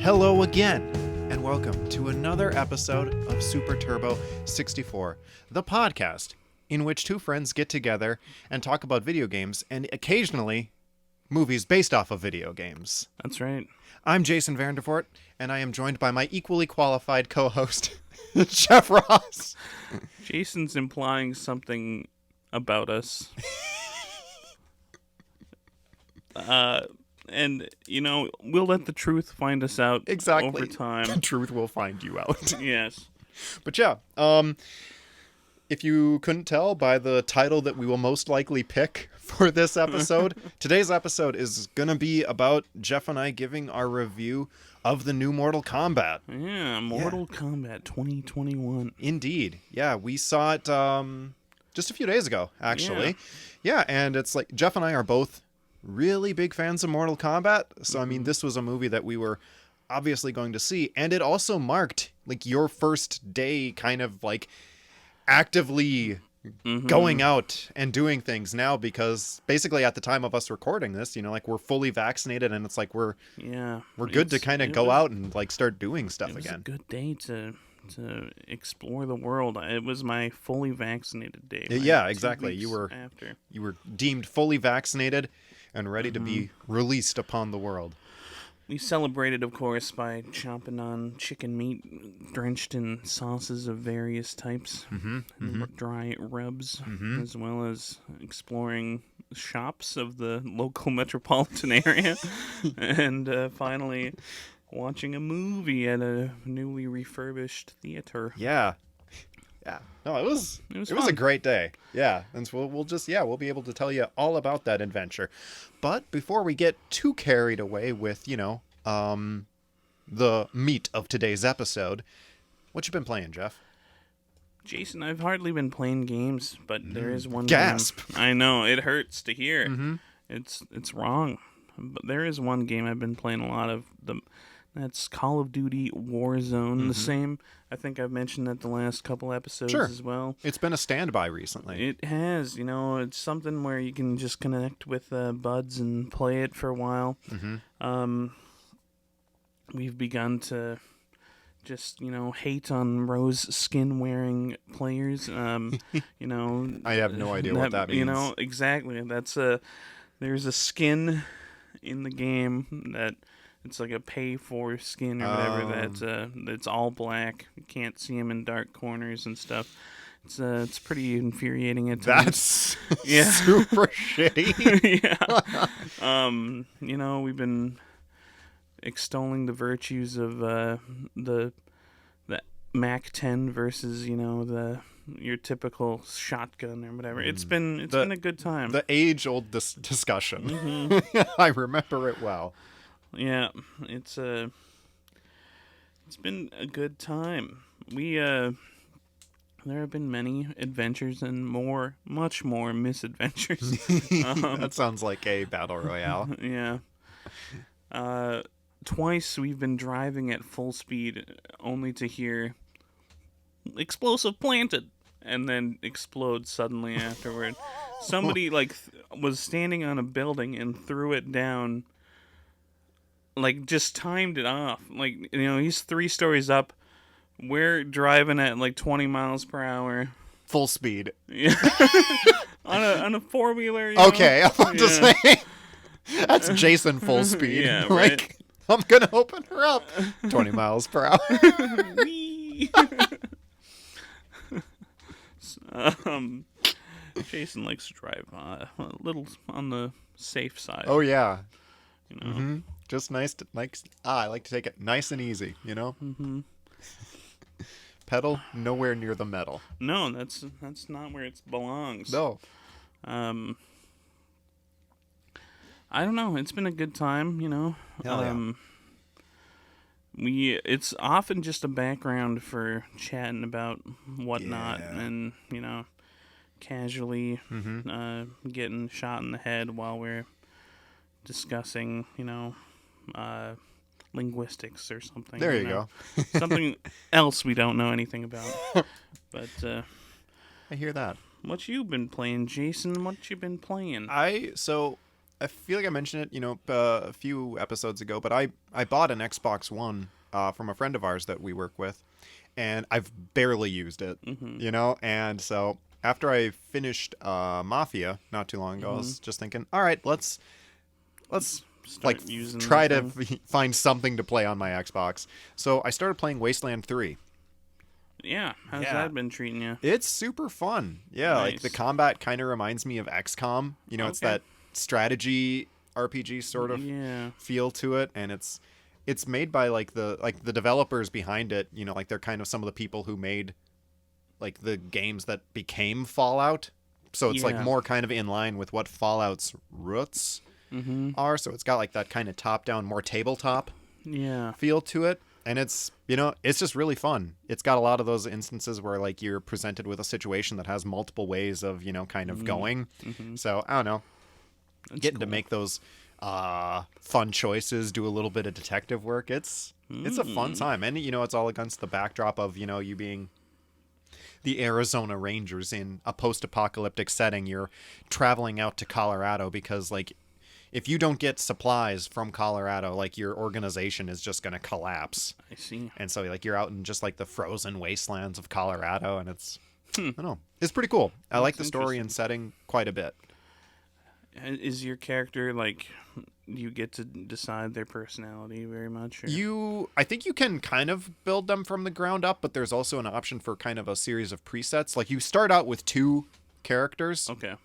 Hello again, and welcome to another episode of Super Turbo 64, the podcast in which two friends get together and talk about video games and occasionally movies based off of video games. That's right. I'm Jason Vandervoort, and I am joined by my equally qualified co-host, Jeff Ross. Jason's implying something about us. And, we'll let the truth find us out over time. The truth will find you out. Yes. But yeah, if you couldn't tell by the title that we will most likely pick for this episode, today's episode is going to be about Jeff and I giving our review of the new Mortal Kombat. Yeah, Mortal Kombat 2021. Indeed. Yeah, we saw it just a few days ago, actually. Yeah, and it's like Jeff and I are both really big fans of Mortal Kombat. So, I mean, this was a movie that we were obviously going to see. And it also marked, like, your first day kind of, like, actively going out and doing things now, because basically at the time of us recording this, like, we're fully vaccinated and it's like we're good to kind of go out and, like, start doing stuff again. It was a good day to explore the world. It was my fully vaccinated day. Yeah, exactly. You were after. You were deemed fully vaccinated and ready to be released upon the world. We celebrated, of course, by chomping on chicken meat drenched in sauces of various types, dry rubs, as well as exploring shops of the local metropolitan area, and finally watching a movie at a newly refurbished theater. Yeah. No, it was a great day. Yeah. And so we'll be able to tell you all about that adventure. But before we get too carried away with, the meat of today's episode, what you been playing, Jeff? Jason, I've hardly been playing games, but there is one Gasp. game. I know, it hurts to hear. It's wrong. But there is one game I've been playing a lot of. That's Call of Duty Warzone. The same, I think I've mentioned that the last couple episodes as well. It's been a standby recently. It has, it's something where you can just connect with buds and play it for a while. We've begun to just, hate on rose skin wearing players. I have no idea what that means. Exactly. There's a skin in the game that it's like a pay for skin or whatever that's all black. You can't see them in dark corners and stuff. It's pretty infuriating at times. That's super shitty. Yeah. We've been extolling the virtues of the MAC-10 versus your typical shotgun or whatever. It's been a good time. The age-old discussion. I remember it well. Yeah, it's been a good time. There have been many adventures and much more misadventures. That sounds like a battle royale. Yeah. Twice we've been driving at full speed only to hear explosive planted and then explode suddenly afterward. Somebody was standing on a building and threw it down. Just timed it off. He's 3 stories up. We're driving at 20 miles per hour. Full speed. Yeah. on a 4-wheeler. Okay, I'm about to say. That's Jason full speed. Yeah, right. I'm going to open her up. 20 miles per hour. Whee! Jason likes to drive a little on the safe side. Oh, yeah. Just nice. I like to take it nice and easy, Pedal nowhere near the metal. No, that's not where it belongs. No. I don't know. It's been a good time, Hell yeah. It's often just a background for chatting about whatnot and, casually getting shot in the head while we're discussing, linguistics or something. There you go. Something else we don't know anything about. But I hear that. what you been playing, Jason? What you been playing? So I feel like I mentioned it, a few episodes ago, but I bought an Xbox One from a friend of ours that we work with, and I've barely used it, and so after I finished Mafia not too long ago, I was just thinking, all right, let's Start using try that to thing. find something to play on my Xbox. So I started playing Wasteland 3. Yeah, how's Yeah. that been treating you? It's super fun. Yeah, like the Nice. combat kind of reminds me of XCOM. It's Okay. that strategy RPG sort of Yeah. feel to it, and it's made by like the developers behind it. Like they're kind of some of the people who made like the games that became Fallout. So it's like Yeah. more kind of in line with what Fallout's roots are. So it's got like that kind of top-down, more tabletop Yeah. feel to it, and it's it's just really fun. It's got a lot of those instances where like you're presented with a situation that has multiple ways of kind of going. So I don't know, That's getting to cool. make those fun choices, do a little bit of detective work. It's a fun time, and it's all against the backdrop of you being the Arizona Rangers in a post-apocalyptic setting. You're traveling out to Colorado because like if you don't get supplies from Colorado, like your organization is just going to collapse. I see. And so like you're out in just like the frozen wastelands of Colorado, and it's I don't know. It's pretty cool. I like the story and setting quite a bit. Is your character like? You get to decide their personality very much? Or? I think you can kind of build them from the ground up, but there's also an option for kind of a series of presets. Like you start out with 2 characters. Okay.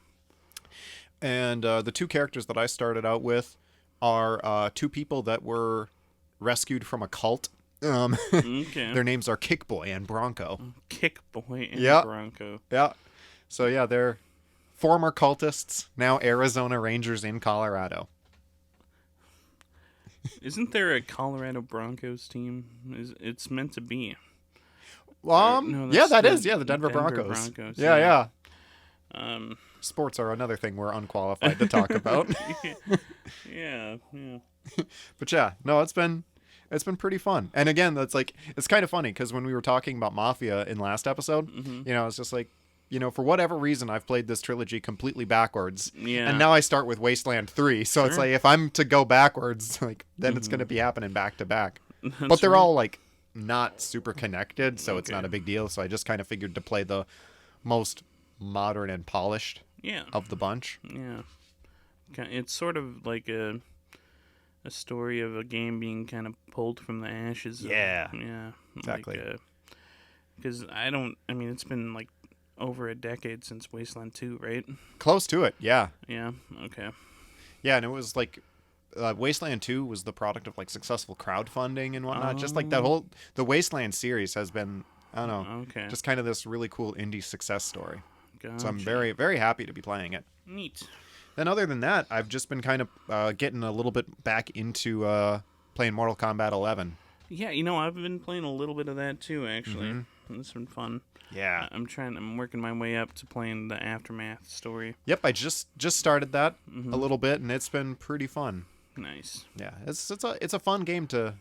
And the 2 characters that I started out with are 2 people that were rescued from a cult. Okay. Their names are Kickboy and Bronco. Kickboy and Yeah. Bronco. Yeah. So yeah, they're former cultists, now Arizona Rangers in Colorado. Isn't there a Colorado Broncos team? It's meant to be. No, that's that the is. Yeah, the Denver Broncos. Broncos, Yeah. Um. Sports are another thing we're unqualified to talk about. Yeah. But yeah, no, it's been pretty fun. And again, that's like it's kind of funny because when we were talking about Mafia in last episode, it's just like for whatever reason I've played this trilogy completely backwards. Yeah. And now I start with Wasteland 3, so it's like if I'm to go backwards, like then it's going to be happening back to back. But they're all like not super connected, so it's not a big deal. So I just kind of figured to play the most modern and polished of the bunch. Yeah. It's sort of like a story of a game being kind of pulled from the ashes. Yeah. Yeah. Exactly. Because it's been like over a decade since Wasteland 2, right? Close to it, yeah. Yeah. Okay. Yeah, and it was like Wasteland 2 was the product of like successful crowdfunding and whatnot. Just like the Wasteland series has been, I don't know, just kind of this really cool indie success story. Gotcha. So I'm very, very happy to be playing it. Neat. Then other than that, I've just been kind of getting a little bit back into playing Mortal Kombat 11. Yeah, I've been playing a little bit of that too, actually. It's been fun. Yeah. I'm working my way up to playing the Aftermath story. Yep, I just started that a little bit, and it's been pretty fun. Nice. Yeah, it's a fun game to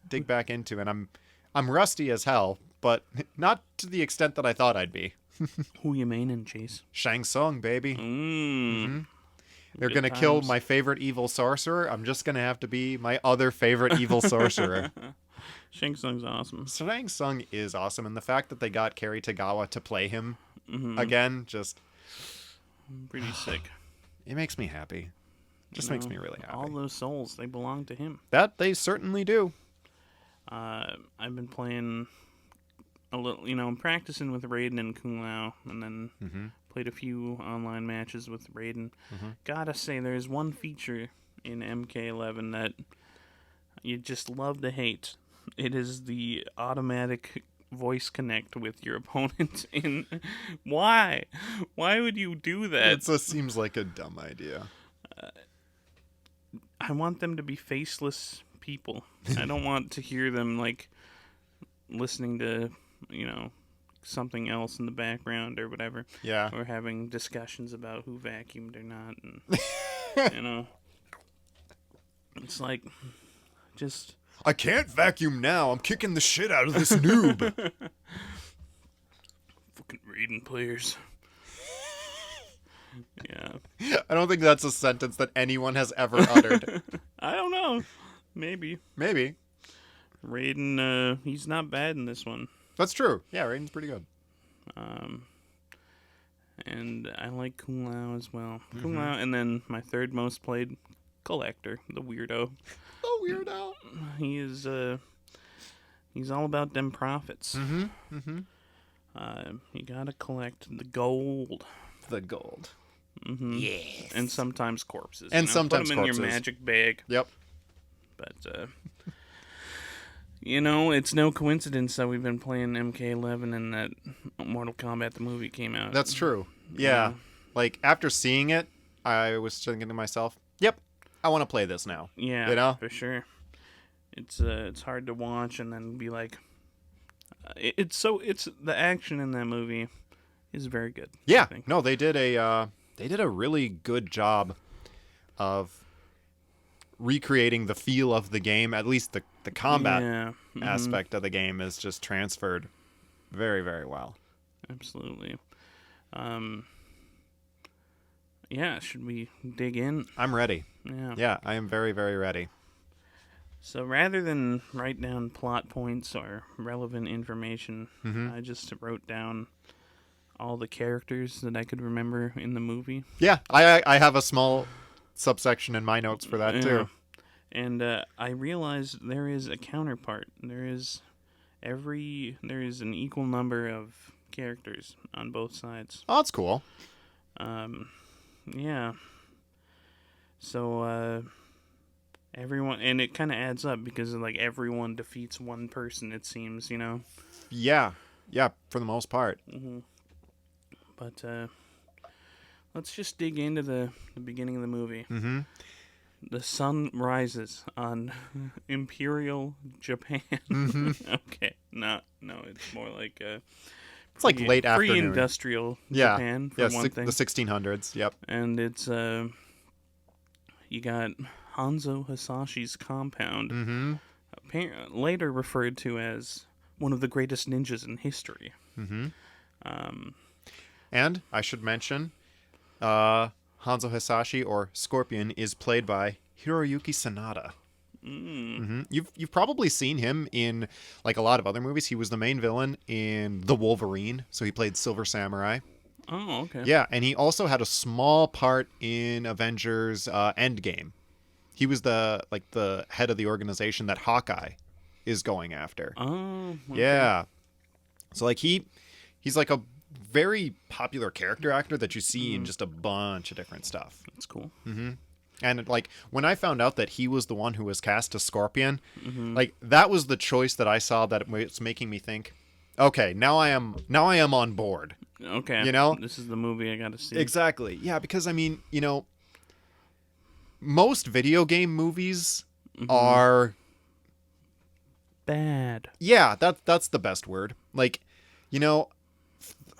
dig back into, and I'm rusty as hell, but not to the extent that I thought I'd be. Who you maining, Chase? Shang Tsung, baby. They're Good gonna kill times. my favorite evil sorcerer. I'm just gonna have to be my other favorite evil sorcerer. Shang Tsung's awesome. Shang Tsung is awesome, and the fact that they got Kerry Tagawa to play him again, just Pretty sick. it makes me happy. Just makes me really happy. All those souls, they belong to him. That they certainly do. I've been playing a little, I'm practicing with Raiden and Kung Lao, and then played a few online matches with Raiden. Gotta say, there's one feature in MK11 that you just love to hate. It is the automatic voice connect with your opponent. Why would you do that? It just seems like a dumb idea. I want them to be faceless people. I don't want to hear them like listening to, something else in the background or whatever. Yeah. Or having discussions about who vacuumed or not, and it's like just I can't vacuum now. I'm kicking the shit out of this noob. fucking Raiden players. Yeah. I don't think that's a sentence that anyone has ever uttered. I don't know. Maybe. Maybe. Raiden, he's not bad in this one. That's true. Yeah, Raiden's pretty good. And I like Kung Lao as well. Kung Lao, and then my third most played, Collector, the weirdo. Oh, weirdo. He is, he's all about them profits. You gotta collect the gold. The gold. Yes. And sometimes corpses. And sometimes put them corpses. in your magic bag. Yep. But, it's no coincidence that we've been playing MK11 and that Mortal Kombat the movie came out. That's true. Yeah. Like, after seeing it, I was thinking to myself, yep, I want to play this now. Yeah, you know? for sure. It's hard to watch and then be like, it's the action in that movie is very good. Yeah. No, they did a really good job of recreating the feel of the game. At least the combat aspect of the game is just transferred very, very well. Absolutely. Yeah, should we dig in? I'm ready. Yeah. Yeah, I am very, very ready. So rather than write down plot points or relevant information, I just wrote down all the characters that I could remember in the movie. Yeah, I have a small subsection in my notes for that too. And I realized there is a counterpart. There is an equal number of characters on both sides. Oh, that's cool. Yeah. So everyone, and it kind of adds up because like everyone defeats one person. It seems, Yeah, for the most part. But let's just dig into the beginning of the movie. The sun rises on Imperial Japan. Okay, no, it's more like it's like late afternoon. Pre-industrial Japan, for one thing. The 1600s, yep. And it's, you got Hanzo Hasashi's compound, later referred to as one of the greatest ninjas in history. And I should mention, Hanzo Hasashi, or Scorpion, is played by Hiroyuki Sanada. You've probably seen him in like a lot of other movies. He was the main villain in The Wolverine, so he played Silver Samurai. Oh, okay. Yeah, and he also had a small part in Avengers Endgame. He was the head of the organization that Hawkeye is going after. Oh, okay. Yeah. So like he's like a very popular character actor that you see in just a bunch of different stuff. That's cool. And like when I found out that he was the one who was cast as Scorpion, like that was the choice that I saw that was making me think, okay, now I am on board. Okay. This is the movie I got to see. Exactly. Yeah, because I mean, most video game movies are bad. Yeah, that's the best word. Like,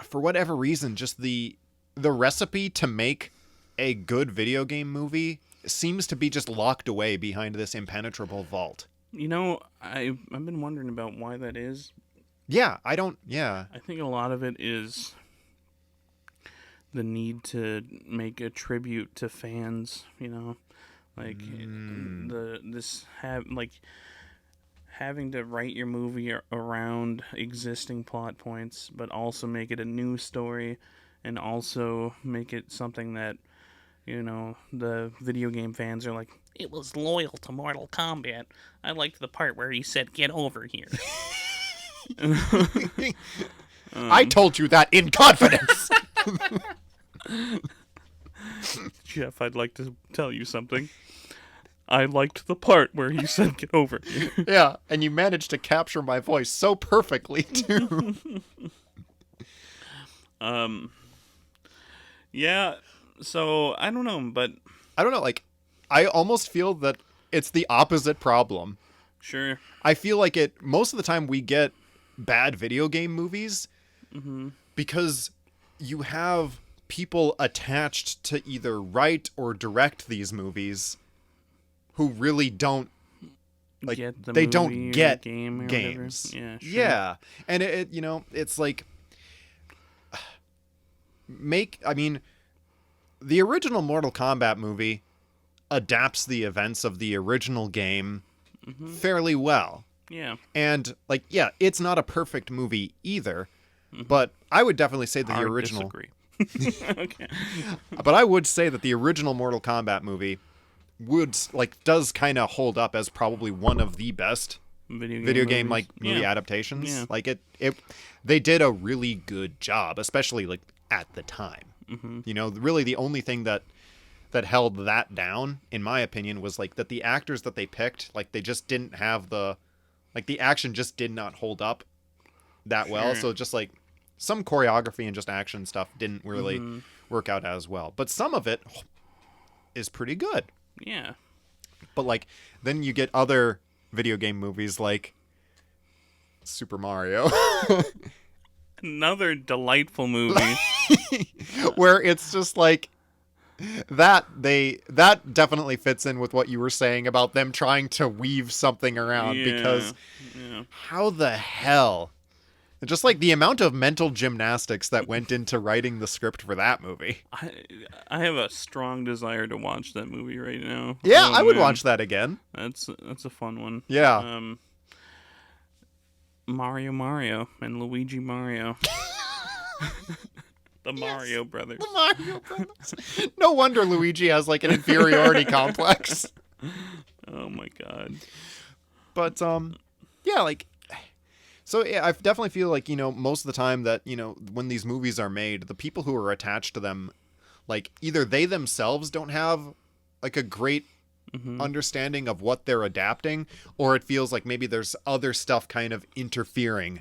for whatever reason, just the recipe to make a good video game movie seems to be just locked away behind this impenetrable vault. I've been wondering about why that is. Yeah, I think a lot of it is the need to make a tribute to fans, like having to write your movie around existing plot points, but also make it a new story and also make it something that, the video game fans are like, it was loyal to Mortal Kombat. I liked the part where he said, get over here. I told you that in confidence. Jeff, I'd like to tell you something. I liked the part where he said, get over here. Yeah, and you managed to capture my voice so perfectly, too. Yeah, so, I don't know, but... I don't know, like, I almost feel that it's the opposite problem. Sure. I feel like most of the time we get bad video game movies because you have people attached to either write or direct these movies who really don't they don't get games. Yeah, sure. Yeah. And it's like the original Mortal Kombat movie adapts the events of the original game fairly well. Yeah. And, like, yeah, it's not a perfect movie either, but I would definitely say that the original... Disagree. Okay. But I would say that the original Mortal Kombat movie does kind of hold up as probably one of the best video game like movie adaptations. Yeah. Like they did a really good job, especially like at the time. You know, really the only thing that held that down, in my opinion, was like that the actors that they picked, like they just didn't have the action just did not hold up that well. So just like some choreography and just action stuff didn't really work out as well. But some of it is pretty good. Yeah. But like then you get other video game movies like Super Mario. Another delightful movie. Where it's just like that definitely fits in with what you were saying about them trying to weave something around because how the hell, just like the amount of mental gymnastics that went into writing the script for that movie. I have a strong desire to watch that movie right now. Yeah, I would watch that again. That's a fun one. Yeah. Mario and Luigi Mario. The Mario Brothers. The Mario Brothers. No wonder Luigi has like an inferiority complex. Oh my god. But yeah, like so yeah, I definitely feel like, you know, most of the time that, you know, when these movies are made, the people who are attached to them, like either they themselves don't have like a great understanding of what they're adapting, or it feels like maybe there's other stuff kind of interfering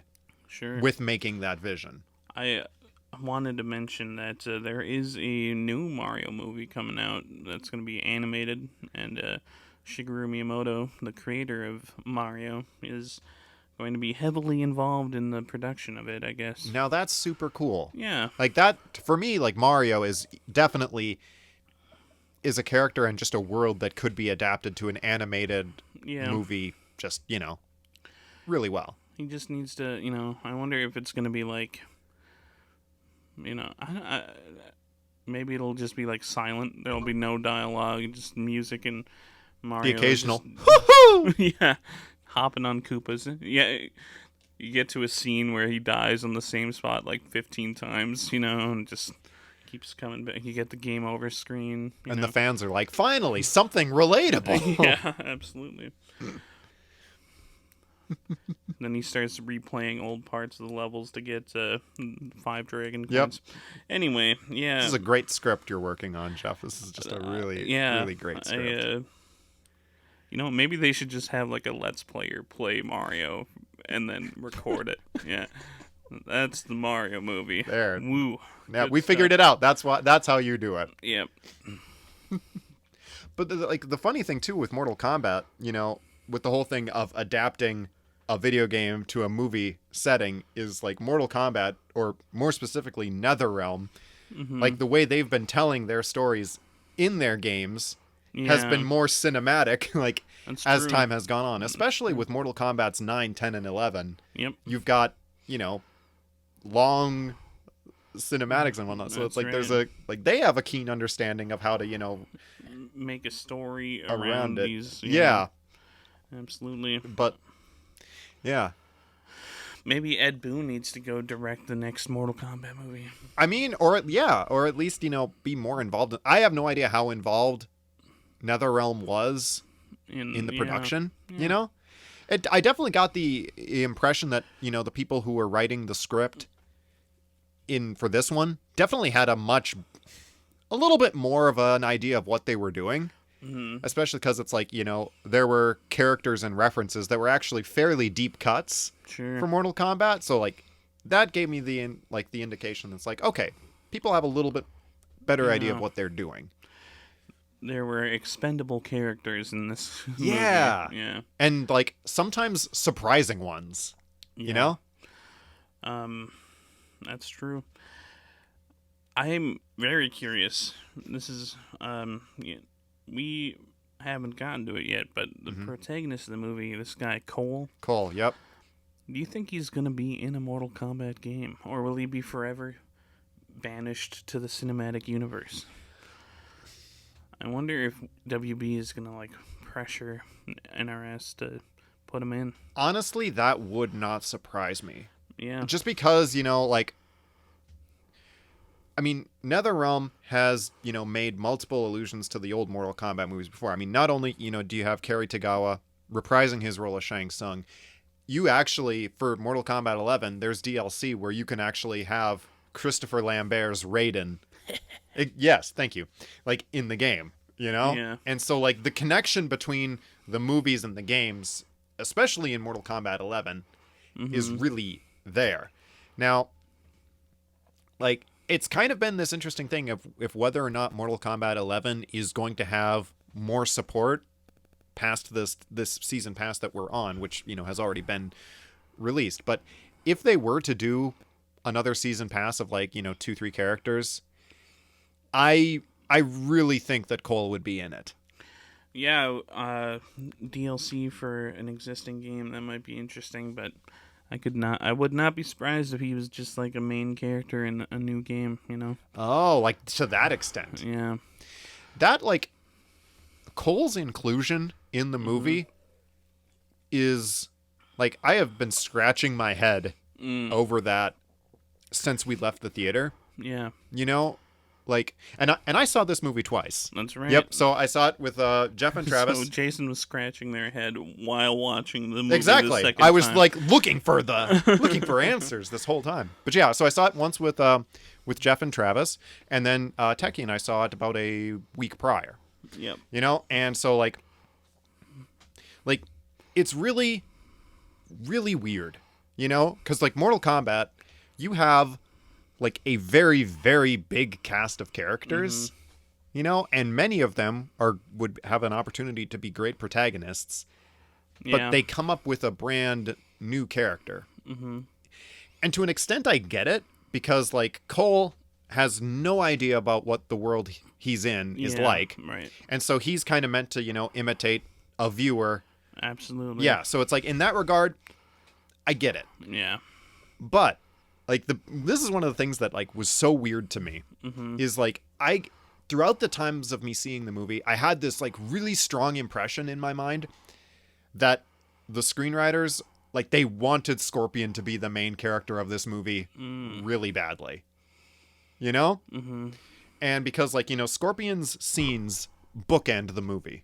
with making that vision. I wanted to mention that there is a new Mario movie coming out that's going to be animated, and Shigeru Miyamoto, the creator of Mario, is going to be heavily involved in the production of it, I guess. Now that's super cool. Yeah. Like that, for me, like Mario is definitely is a character and just a world that could be adapted to an animated movie just, you know, really well. He just needs to, you know, I wonder if it's going to be like, you know, maybe it'll just be like silent. There'll be no dialogue, just music and Mario. The occasional, yeah, hopping on Koopas. Yeah, you get to a scene where he dies on the same spot like 15 times, you know, and just keeps coming back. You get the game over screen. And the fans are like, finally, something relatable. Yeah, absolutely. Then he starts replaying old parts of the levels to get 5 dragon coins. Yep. Anyway, yeah. This is a great script you're working on, Jeff. This is just a really great script. You know, maybe they should just have like a Let's Player play Mario and then record it. Yeah. That's the Mario movie. There. Woo. Yeah, we figured it out. That's how you do it. Yep. But the funny thing too with Mortal Kombat, you know, with the whole thing of adapting a video game to a movie setting is like Mortal Kombat, or more specifically NetherRealm, like the way they've been telling their stories in their games has been more cinematic, like as time has gone on, especially with Mortal Kombat's 9, 10, and 11. Yep. You've got, you know, long cinematics and whatnot. So it's like there's they have a keen understanding of how to, you know, make a story around it. These. Yeah. Absolutely. But yeah. Maybe Ed Boon needs to go direct the next Mortal Kombat movie. I mean, or at least, you know, be more involved. I have no idea how involved NetherRealm was in the production, you know? I definitely got the impression that, you know, the people who were writing the script for this one definitely had a little bit more of an idea of what they were doing. Especially because it's like, you know, there were characters and references that were actually fairly deep cuts for Mortal Kombat. So like that gave me the indication that's like, okay, people have a little bit better idea of what they're doing. There were expendable characters in this movie. Yeah. And like sometimes surprising ones, you know? That's true. I'm very curious. This is, we haven't gotten to it yet, but the protagonist of the movie, this guy, Cole. Yep. Do you think he's going to be in a Mortal Kombat game? Or will he be forever banished to the cinematic universe? I wonder if WB is gonna like pressure NRS to put him in. Honestly, that would not surprise me. Yeah. Just because, like, I mean, NetherRealm has, made multiple allusions to the old Mortal Kombat movies before. I mean, not only, do you have Kerry Tagawa reprising his role as Shang Tsung, you actually, for Mortal Kombat 11, there's DLC where you can actually have Christopher Lambert's Raiden. Yes, thank you. Like, in the game, Yeah. And so, like, the connection between the movies and the games, especially in Mortal Kombat 11, is really there. Now, like, it's kind of been this interesting thing of if whether or not Mortal Kombat 11 is going to have more support past this season pass that we're on, which, has already been released. But if they were to do another season pass of, like, 2-3 characters, I really think that Cole would be in it. Yeah, DLC for an existing game, that might be interesting, but I would not be surprised if he was just like a main character in a new game, Oh, like to that extent. Yeah. That, like, Cole's inclusion in the movie is, like, I have been scratching my head over that since we left the theater. Yeah. Like, and I saw this movie twice. That's right. Yep. So I saw it with Jeff and Travis. So Jason was scratching their head while watching the movie. Exactly. The second I was time. like looking for answers this whole time. But yeah, so I saw it once with Jeff and Travis, and then Techie and I saw it about a week prior. Yep. And so like it's really, really weird, because like Mortal Kombat, you have like a very, very big cast of characters, and many of them would have an opportunity to be great protagonists, but they come up with a brand new character. And to an extent, I get it, because like Cole has no idea about what the world he's in is like, right? And so he's kind of meant to, imitate a viewer. Absolutely. Yeah. So it's like in that regard, I get it. Yeah. But like this is one of the things that like was so weird to me is like throughout the times of me seeing the movie, I had this like really strong impression in my mind that the screenwriters, like, they wanted Scorpion to be the main character of this movie really badly, and because like, Scorpion's scenes bookend the movie.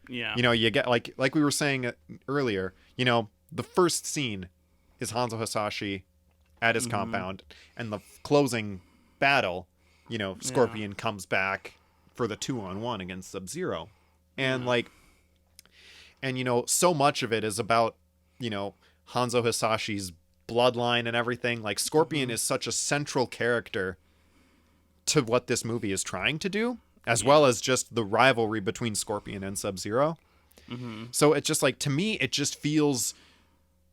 Yeah. You get like we were saying earlier, the first scene is Hanzo Hasashi at his compound, and the closing battle, Scorpion comes back for the 2-on-1 against Sub-Zero. And like, and so much of it is about, Hanzo Hasashi's bloodline and everything. Like, Scorpion is such a central character to what this movie is trying to do, as well as just the rivalry between Scorpion and Sub-Zero. So it's just like, to me, it just feels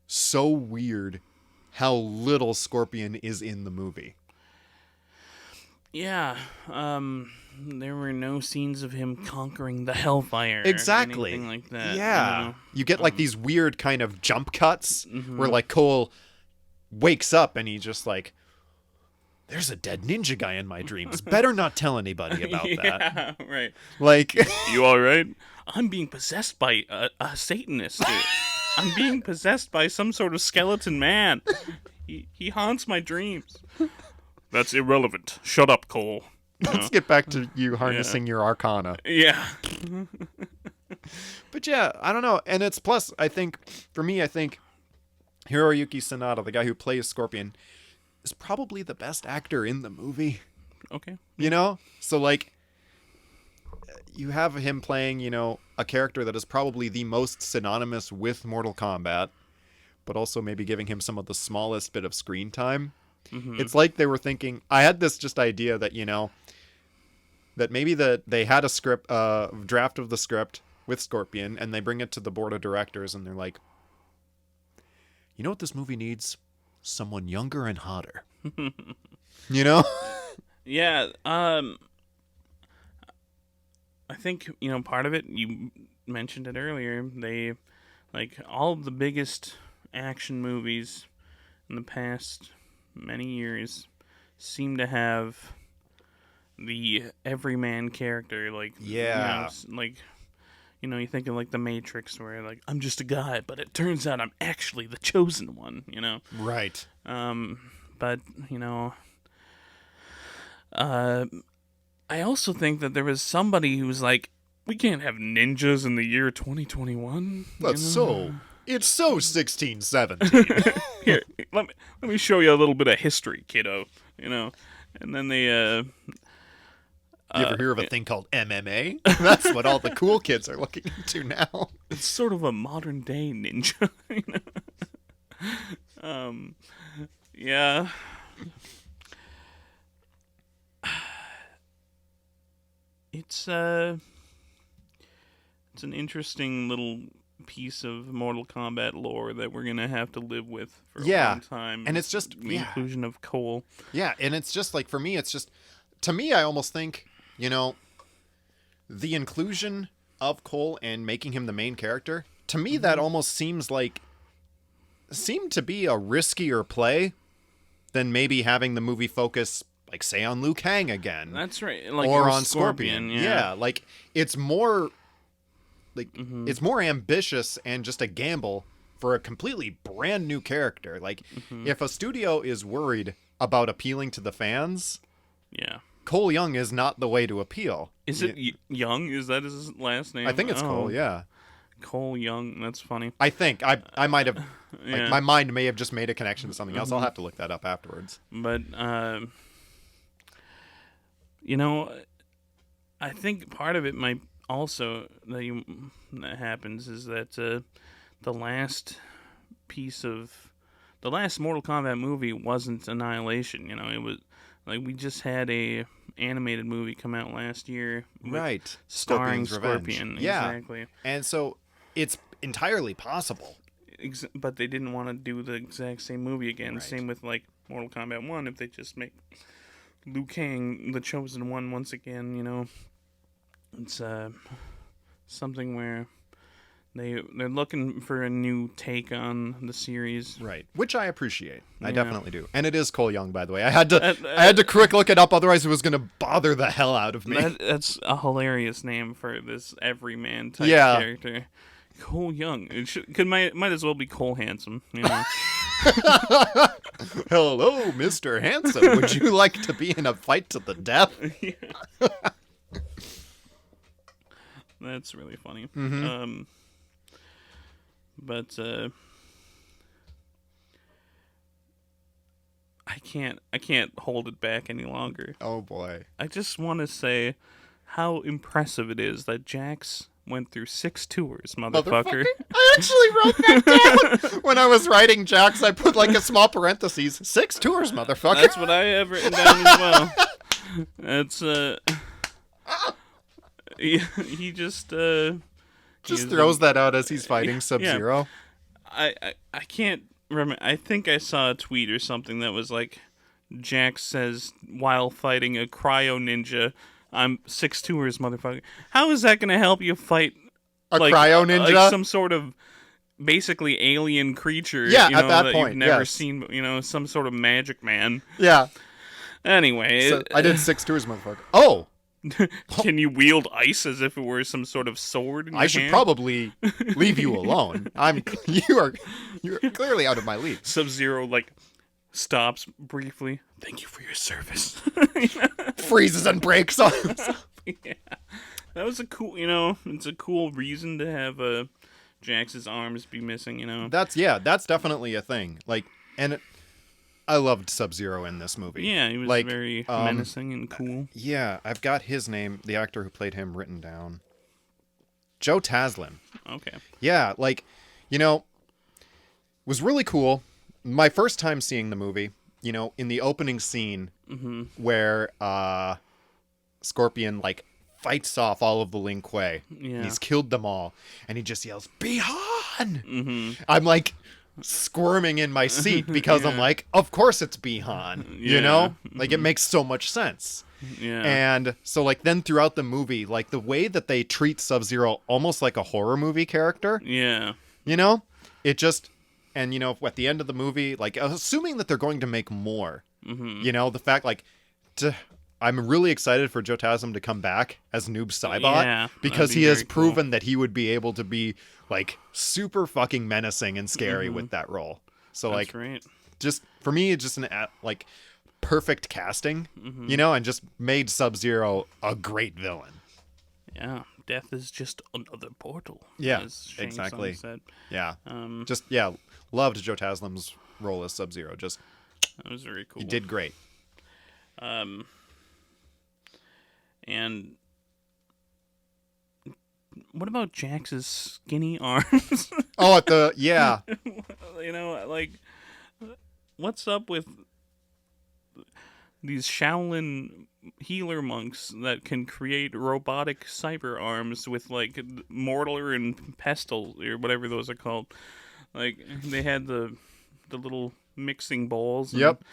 so weird how little Scorpion is in the movie. Yeah. There were no scenes of him conquering the Hellfire. Exactly. Or anything like that. Yeah. You get like these weird kind of jump cuts where like Cole wakes up and he's just like, there's a dead ninja guy in my dreams. Better not tell anybody about that. Yeah, right. Like, you all right? I'm being possessed by a Satanist. I'm being possessed by some sort of skeleton man. He haunts my dreams. That's irrelevant. Shut up, Cole. Let's get back to you harnessing your arcana. Yeah. But yeah, I don't know. And it's plus, I think Hiroyuki Sanada, the guy who plays Scorpion, is probably the best actor in the movie. Okay. So like, you have him playing, a character that is probably the most synonymous with Mortal Kombat, but also maybe giving him some of the smallest bit of screen time. It's like they were thinking, I had this just idea that, that maybe they had a script, draft of the script with Scorpion, and they bring it to the board of directors, and they're like, you know what this movie needs? Someone younger and hotter. Yeah. I think, part of it, you mentioned it earlier, they, like, all of the biggest action movies in the past many years seem to have the everyman character, like Yeah. you think of like the Matrix, where like I'm just a guy, but it turns out I'm actually the chosen one. Right. But I also think that there was somebody who was like, we can't have ninjas in the year 2021. It's so 1617. Here, let me show you a little bit of history, kiddo. And then they You ever hear of a thing called MMA? That's what all the cool kids are looking into now. it's sort of a modern day ninja. Yeah. It's an interesting little piece of Mortal Kombat lore that we're gonna have to live with for a long time. And it's just the inclusion of Cole. Yeah, and it's just like, for me, it's just, to me, I almost think, the inclusion of Cole and making him the main character, to me, that almost seemed to be a riskier play than maybe having the movie focus, like, say, on Liu Kang again. That's right. Or on Scorpion. Yeah, like, it's more, like, it's more ambitious and just a gamble for a completely brand new character. Like, if a studio is worried about appealing to the fans, Cole Young is not the way to appeal. Is it Young? Is that his last name? I think it's Cole, yeah. Cole Young, that's funny. I think. I might have, like, my mind may have just made a connection to something else. I'll have to look that up afterwards. But, I think part of it might also that happens is that the last Mortal Kombat movie wasn't Annihilation. It was like we just had a animated movie come out last year, right? Starring Scorpion's Scorpion. Revenge. Yeah, exactly. And so it's entirely possible. But they didn't want to do the exact same movie again. Right. Same with like Mortal Kombat 1. If they just make Liu Kang the chosen one once again, it's something where they're looking for a new take on the series, right? Which I appreciate. I definitely do. And it is Cole Young, by the way. I had to quick look it up, otherwise it was going to bother the hell out of me. That's a hilarious name for this everyman type character. Cole Young. It might as well be Cole Handsome. Hello, Mr. Handsome. Would you like to be in a fight to the death? That's really funny. But I can't hold it back any longer. Oh boy. I just want to say how impressive it is that Jax went through 6 tours, motherfucker. I actually wrote that down. When I was writing Jax, I put like a small parentheses, 6 tours, motherfucker. That's what I have written down as well. That's he just throws that out as he's fighting Sub-Zero. I can't remember. I think I saw a tweet or something that was like, Jax says while fighting a cryo ninja, I'm 6 tours, motherfucker. How is that going to help you fight a cryo ninja? Like some sort of basically alien creature. Yeah, at that point, you've never seen, some sort of magic man. Yeah. Anyway. So I did 6 tours, motherfucker. Oh! Can you wield ice as if it were some sort of sword in your I should hand? probably leave you alone. You're clearly out of my league. Sub-Zero stops briefly. Thank you for your service. Freezes and breaks on. Yeah. That was a cool, it's a cool reason to have Jax's arms be missing, That's definitely a thing. I loved Sub-Zero in this movie. Yeah, he was very menacing and cool. Yeah, I've got his name, the actor who played him, written down. Joe Taslim. Okay. Yeah, was really cool. My first time seeing the movie, in the opening scene where Scorpion, fights off all of the Lin Kuei. Yeah. He's killed them all. And he just yells, Bihan! I'm squirming in my seat because I'm of course it's Bihan, it makes so much sense. Yeah. And so then throughout the movie, the way that they treat Sub-Zero almost like a horror movie character. Yeah. It just, and at the end of the movie, assuming that they're going to make more, the fact I'm really excited for Joe Taslim to come back as Noob Saibot, Yeah, because that'd be he has very cool. proven that he would be able to be like super fucking menacing and scary with that role. So That's like, right. just for me, it's just an like perfect casting, you know, and just made Sub-Zero a great villain. Yeah, death is just another portal. Yeah, as Shang exactly. Tsung said. Yeah, Um, just loved Joe Taslim's role as Sub-Zero. Just that was very cool. he did great. And what about Jax's skinny arms? Oh, at the yeah. You know, like, what's up with these Shaolin healer monks that can create robotic cyber arms with like mortar and pestle or whatever those are called? Like, they had the little mixing bowls. And Yep.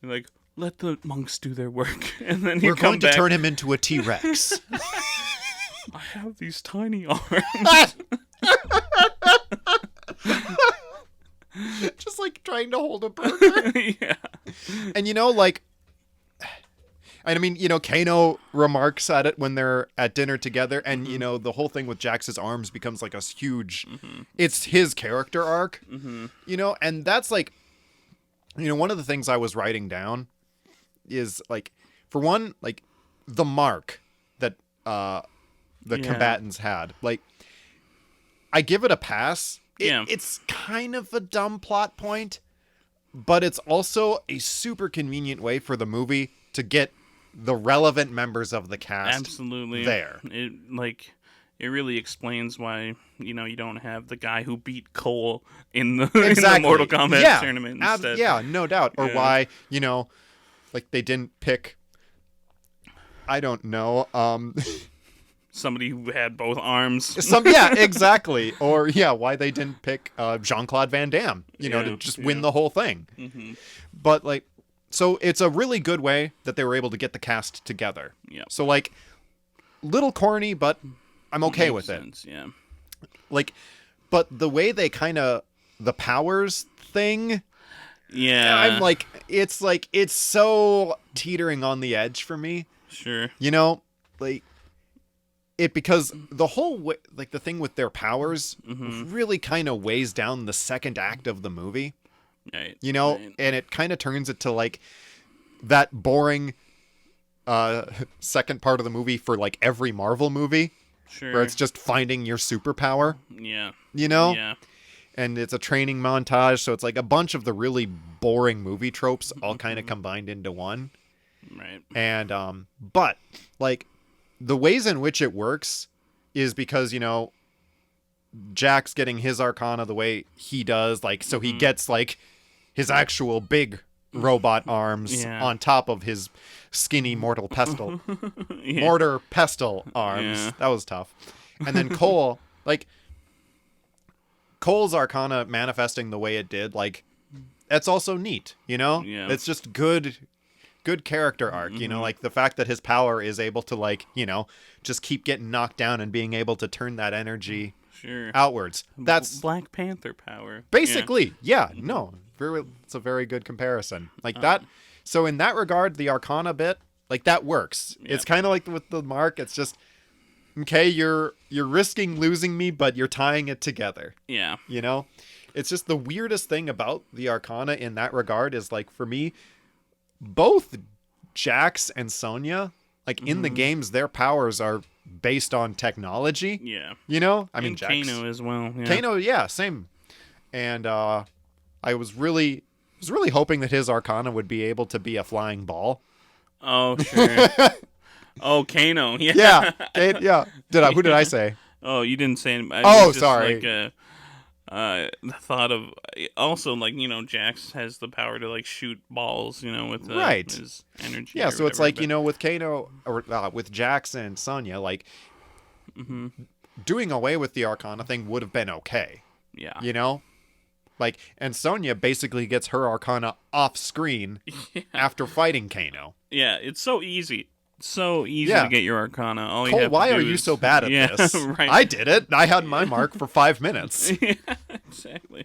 they're like, let the monks do their work, and then We're going to turn him into a T-Rex. I have these tiny arms. Just like trying to hold a burger. Yeah. And you know, like, I mean, you know, Kano remarks at it when they're at dinner together, and you know, the whole thing with Jax's arms becomes like a huge. It's his character arc, you know, and that's like, you know, one of the things I was writing down is like, for one, like the mark that the combatants had. Like, I give it a pass. It's kind of a dumb plot point, but it's also a super convenient way for the movie to get the relevant members of the cast Absolutely there. It really explains why, you know, you don't have the guy who beat Cole in the Exactly. in the Mortal Kombat tournament instead. Yeah, no doubt. Or why, you know, like they didn't pick, I don't know, Somebody who had both arms. exactly. Or why they didn't pick Jean-Claude Van Damme, you know, to just win the whole thing. But like, so it's a really good way that they were able to get the cast together. Yeah. So like, little corny, but I'm okay with sense, it. Yeah. Like, but the way they kind of, the powers thing, Yeah. I'm like, it's so teetering on the edge for me. Sure. You know, like, it, because the whole way, like the thing with their powers really kind of weighs down the second act of the movie. Right. You know, and it kind of turns it to like that boring second part of the movie for like every Marvel movie. Sure. Where it's just finding your superpower. Yeah. You know? Yeah. And it's a training montage, so it's like a bunch of the really boring movie tropes all kind of combined into one. Right. And but like the ways in which it works is because, you know, Jack's getting his Arcana the way he does, like, so he gets like his actual big robot arms on top of his skinny mortar pestle arms. Yeah. That was tough. And then Cole, like, Cole's Arcana manifesting the way it did, like, that's also neat, you know? Yeah. It's just good character arc, you know, like the fact that his power is able to, like, you know, just keep getting knocked down and being able to turn that energy outwards. That's Black Panther power. basically, no, it's a very good comparison. Like that. So in that regard, the Arcana bit, like, that works. It's kind of like with the mark. It's just, okay, you're risking losing me, but you're tying it together. Yeah. You know, it's just the weirdest thing about the Arcana in that regard is, like, for me, both Jax and Sonya, like, in the games, their powers are based on technology. Yeah. You know, I mean, And Jax, Kano as well. Yeah. Kano, same. And I was really hoping that his Arcana would be able to be a flying ball. Oh, sure. Oh, Kano. Yeah. Who did I say? Oh, you didn't say anything. Sorry. Like, the thought of also, like, you know, Jax has the power to, like, shoot balls, you know, with his energy. Yeah, or so it's whatever, like, but... you know, with Kano or with Jax and Sonya, like, doing away with the Arcana thing would have been okay. Yeah. You know? Like, and Sonya basically gets her Arcana off screen after fighting Kano. Yeah, it's so easy. So easy to get your Arcana. All you Cole, have to why do are you is... so bad at this? Right. I did it. I had my mark for 5 minutes. Yeah, exactly.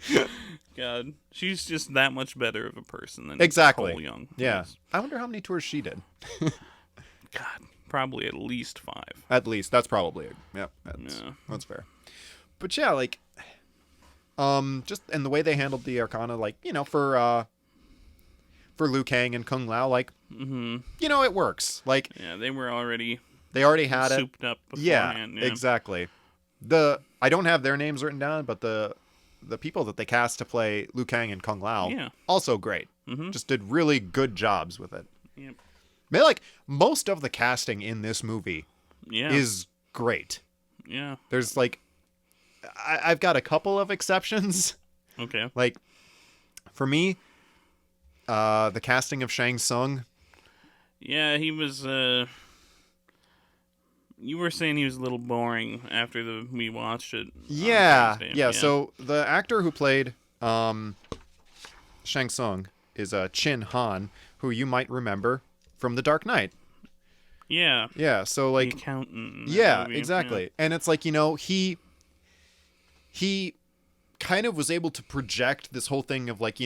God, she's just that much better of a person than Exactly. Cole Young. Yeah. Yes. I wonder how many tours she did. God, probably at least 5. At least that's probably it. Yep, that's fair. But yeah, like, just and the way they handled the Arcana, like, for Liu Kang and Kung Lao, like, it works. Like, yeah, they already had it souped up beforehand. Yeah, exactly. I don't have their names written down, but the people that they cast to play Liu Kang and Kung Lao, also great. Just did really good jobs with it. Yep. I mean, like, most of the casting in this movie is great. Yeah. There's, like, I've got a couple of exceptions. Okay. Like, for me, the casting of Shang Tsung. Yeah, he was, you were saying he was a little boring after we watched it. Yeah. So the actor who played Shang Tsung is Chin Han, who you might remember from The Dark Knight. Yeah. Yeah. So like the accountant. Yeah, movie. exactly. Yeah. And it's like, he kind of was able to project this whole thing of like,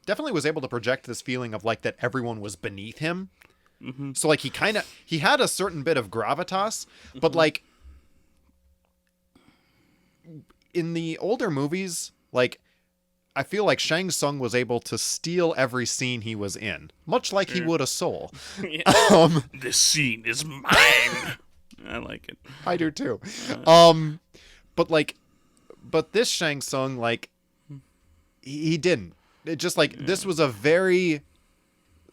definitely was able to project this feeling of like that everyone was beneath him. Mm-hmm. So like he had a certain bit of gravitas, but like in the older movies, like I feel like Shang Tsung was able to steal every scene he was in, much like he would a soul. This scene is mine. I like it. I do too. But this Shang Tsung, like, he didn't. It just like this was a very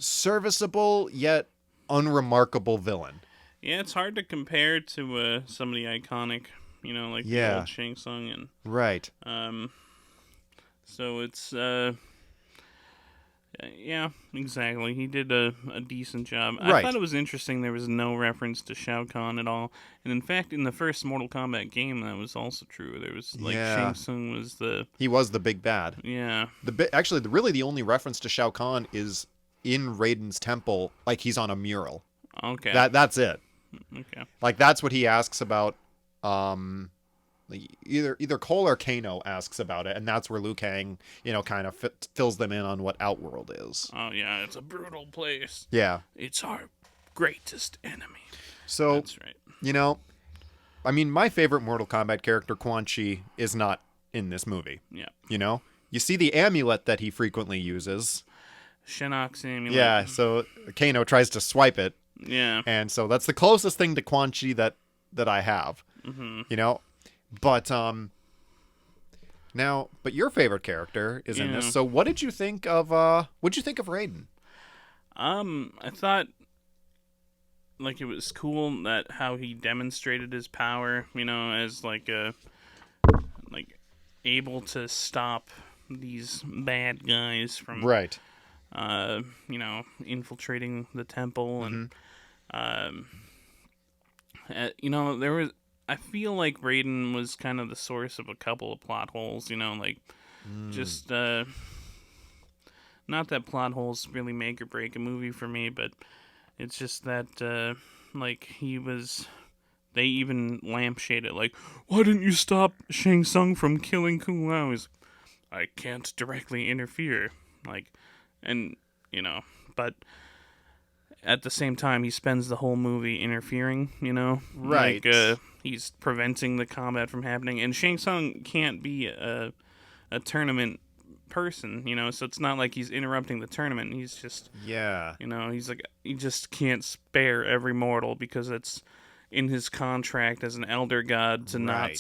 serviceable yet unremarkable villain. Yeah, it's hard to compare to some of the iconic, like the old Shang Tsung and right. So it's yeah, exactly. He did a decent job. Right. I thought it was interesting there was no reference to Shao Kahn at all. And in fact, in the first Mortal Kombat game, that was also true. There was like Shang Tsung was he was the big bad. Yeah. Really the only reference to Shao Kahn is in Raiden's temple, like he's on a mural. Okay. That's it. Okay. Like that's what he asks about. Either Cole or Kano asks about it, and that's where Liu Kang, kind of fills them in on what Outworld is. Oh yeah, it's a brutal place. Yeah, it's our greatest enemy. So that's right. I mean, my favorite Mortal Kombat character, Quan Chi, is not in this movie. Yeah. You see the amulet that he frequently uses. Shinnok's amulet. Yeah, so Kano tries to swipe it. Yeah. And so that's the closest thing to Quan Chi that I have. Mm-hmm. But but your favorite character is in this. So what did you think of Raiden? I thought like it was cool that how he demonstrated his power, as like able to stop these bad guys from right. Infiltrating the temple and there was. I feel like Raiden was kind of the source of a couple of plot holes, just not that plot holes really make or break a movie for me, but it's just that they even lampshade it, like, why didn't you stop Shang Tsung from killing Kung Lao? He's like, I can't directly interfere, but at the same time, he spends the whole movie interfering, Right. He's preventing the combat from happening. And Shang Tsung can't be a tournament person, so it's not like he's interrupting the tournament. He's just... Yeah. He's like, he just can't spare every mortal because it's in his contract as an elder god to not,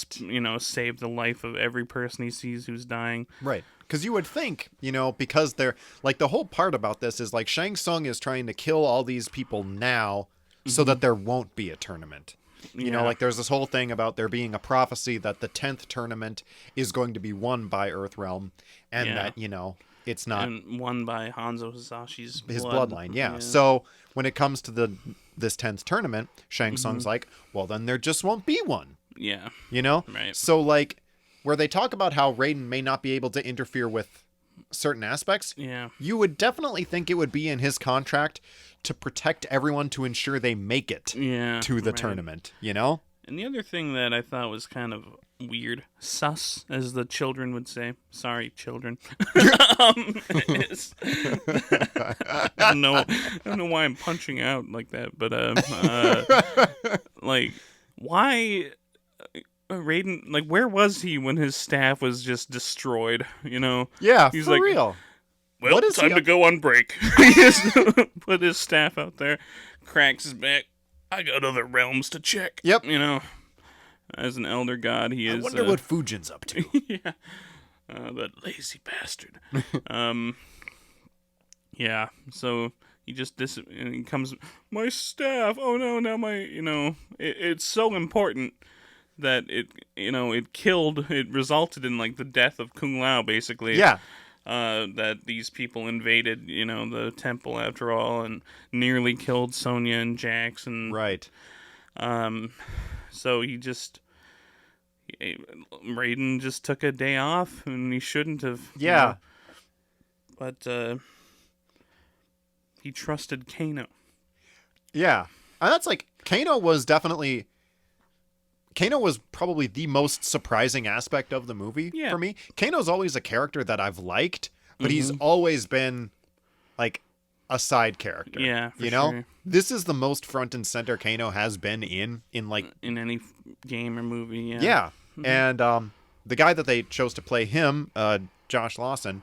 save the life of every person he sees who's dying. Right. Because you would think, because they're like the whole part about this is like Shang Tsung is trying to kill all these people now so that there won't be a tournament. Like there's this whole thing about there being a prophecy that the 10th tournament is going to be won by Earthrealm and that, it's not. And won by Hanzo Hasashi's his bloodline. Yeah. So when it comes to this 10th tournament, Shang Tsung's like, well, then there just won't be one. Yeah. Right. So like, where they talk about how Raiden may not be able to interfere with certain aspects, you would definitely think it would be in his contract to protect everyone to ensure they make it to the tournament, And the other thing that I thought was kind of weird, sus, as the children would say. Sorry, children. Is, I don't know why I'm punching out like that, but like, why Raiden? Like, where was he when his staff was just destroyed? You know? Yeah, He's for like, real. well, What is time he to up- go on break. He just put his staff out there, cracks his back. I got other realms to check. Yep. You know, as an elder god, he I is. wonder what Fujin's up to. Yeah. That lazy bastard. Yeah. So he just and he comes. My staff. Oh no! Now my. You know, it's so important that it killed. It resulted in like the death of Kung Lao, basically. Yeah. That these people invaded, the temple after all, and nearly killed Sonya and Jax, and Right. so Raiden just took a day off, and he shouldn't have. Yeah. But he trusted Kano. Yeah. And that's like, Kano was probably the most surprising aspect of the movie for me. Kano's always a character that I've liked, but he's always been like a side character. Yeah, for you know? sure. This is the most front and center Kano has been in like in any game or movie. Yeah. Yeah. And the guy that they chose to play him, Josh Lawson,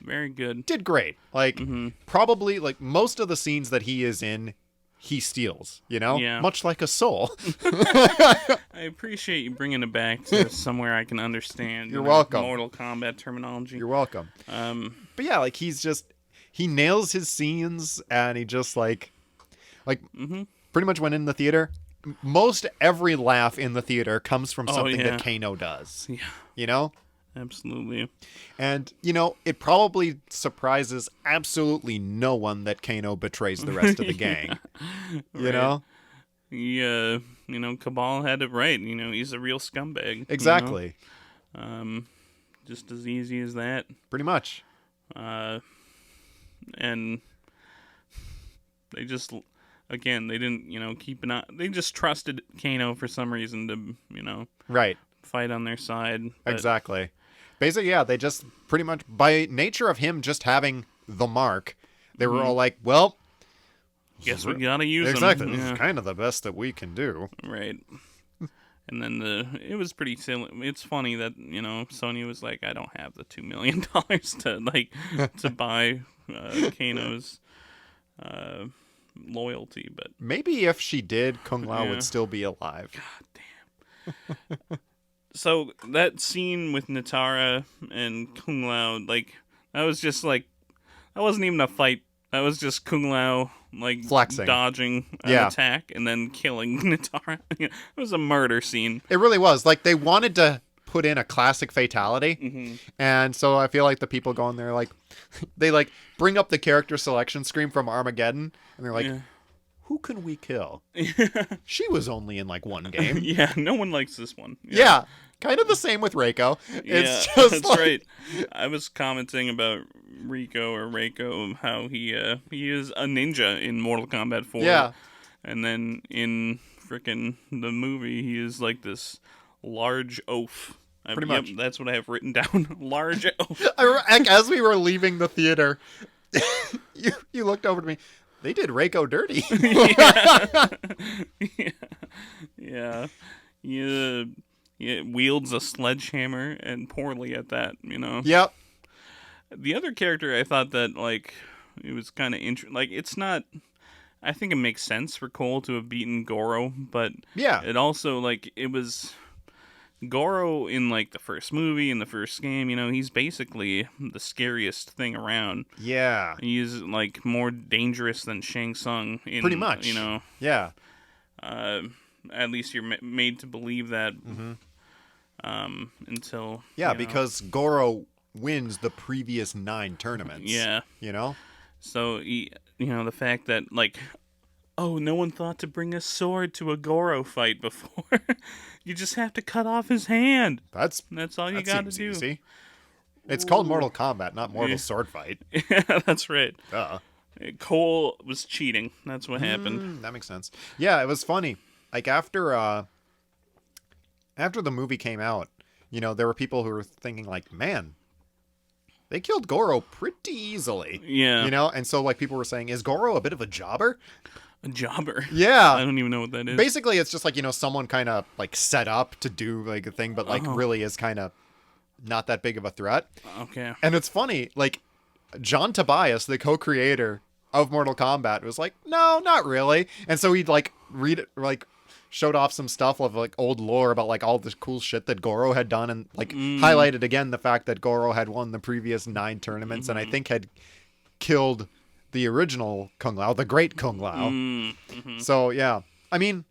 very good. did great. Like probably like most of the scenes that he is in, he steals, Yeah. much like a soul. I appreciate you bringing it back to somewhere I can understand. You're welcome. Mortal Kombat terminology. You're welcome. But yeah, like he nails his scenes, and he just like pretty much when in the theater, most every laugh in the theater comes from something that Kano does. Yeah. Absolutely. And, it probably surprises absolutely no one that Kano betrays the rest of the gang. You know? Yeah. Cabal had it right. He's a real scumbag. Exactly. Just as easy as that. Pretty much. And they just, again, they didn't, keep an eye. They just trusted Kano for some reason to, right. fight on their side. But Exactly. Basically, yeah, they just pretty much, by nature of him just having the mark, they were all like, well, guess we gotta use him. Exactly. This Yeah. is kind of the best that we can do. Right. And then it was pretty silly. It's funny that, Sony was like, I don't have the $2 million to buy Kano's loyalty, but Maybe if she did, Kung Lao Yeah. would still be alive. God damn. So that scene with Natara and Kung Lao, that was just that wasn't even a fight. That was just Kung Lao Flexing. dodging an attack and then killing Natara. It was a murder scene. It really was. Like, they wanted to put in a classic fatality. And so I feel like the people going there, they bring up the character selection screen from Armageddon, and they're like, who can we kill? She was only in one game. Yeah, no one likes this one. Yeah. Kind of the same with Reiko. It's Yeah, just that's right. I was commenting about Reiko, how he is a ninja in Mortal Kombat 4. Yeah. And then in frickin' the movie, he is this large oaf. Pretty much. Yep, that's what I have written down. Large oaf. As we were leaving the theater, you looked over to me. They did Reiko dirty. Yeah. He wields a sledgehammer, and poorly at that, Yep. The other character, I thought that, it was kind of interesting. It's not... I think it makes sense for Cole to have beaten Goro, but Yeah. it also, it was... Goro in, the first movie, in the first game, he's basically the scariest thing around. Yeah. He's, more dangerous than Shang Tsung. Pretty much. Yeah. At least you're made to believe that until... Yeah, because Goro wins the previous 9 tournaments. Yeah. So, the fact that, oh, no one thought to bring a sword to a Goro fight before. You just have to cut off his hand. That's all you got to do. Easy. It's called Mortal Kombat, not Mortal Sword Fight. Yeah, that's right. Duh. Cole was cheating. That's what happened. That makes sense. Yeah, it was funny. After after the movie came out, there were people who were thinking like, man, they killed Goro pretty easily. Yeah. And so like people were saying, is Goro a bit of a jobber? A jobber. Yeah. I don't even know what that is. Basically, it's just like, someone kind of like set up to do like a thing, but like really is kind of not that big of a threat. Okay. And it's funny, like John Tobias, the co-creator of Mortal Kombat, was like, no, not really. And so he'd like showed off some stuff of like old lore about like all this cool shit that Goro had done, and like highlighted again the fact that Goro had won the previous 9 tournaments and I think had killed the original Kung Lao, the great Kung Lao. So yeah, I mean,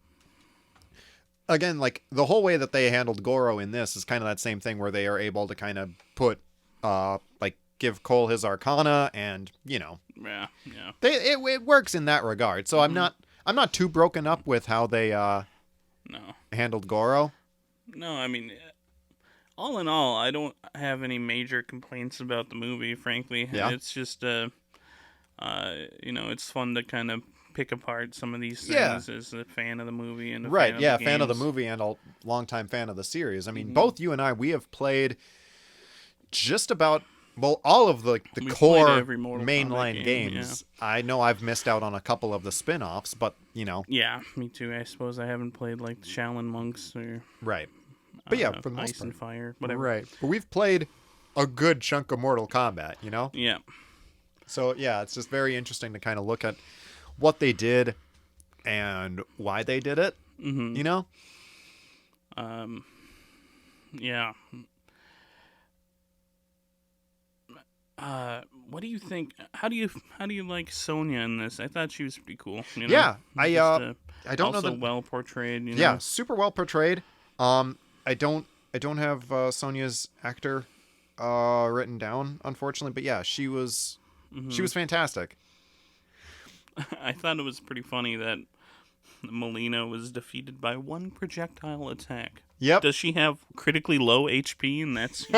again, like the whole way that they handled Goro in this is kind of that same thing where they are able to kind of put like give Cole his Arcana, and Yeah. it works in that regard. So I'm not too broken up with how they No. handled Goro. No, I mean, all in all, I don't have any major complaints about the movie, frankly. Yeah. It's just, it's fun to kind of pick apart some of these Yeah. things as a fan of the movie and a Right, fan of yeah, the fan of the games. movie and a longtime fan of the series. I mean, both you and I, we have played just about, well, all of the We've core played every Mortal mainline Kombat game, games. I know I've missed out on a couple of the spin-offs, but, Yeah, me too. I suppose I haven't played like the Shaolin Monks or right. But yeah, for the most Ice part. and Fire, whatever. Right. But we've played a good chunk of Mortal Kombat, Yeah. So, yeah, it's just very interesting to kind of look at what they did and why they did it, Yeah. What do you think? How do you like Sonya in this? I thought she was pretty cool. Yeah, I don't know also that. well portrayed. Yeah, super well portrayed. I don't have Sonya's actor written down, unfortunately, but yeah, she was fantastic. I thought it was pretty funny that Melina was defeated by one projectile attack. Yep. Does she have critically low HP, and that's she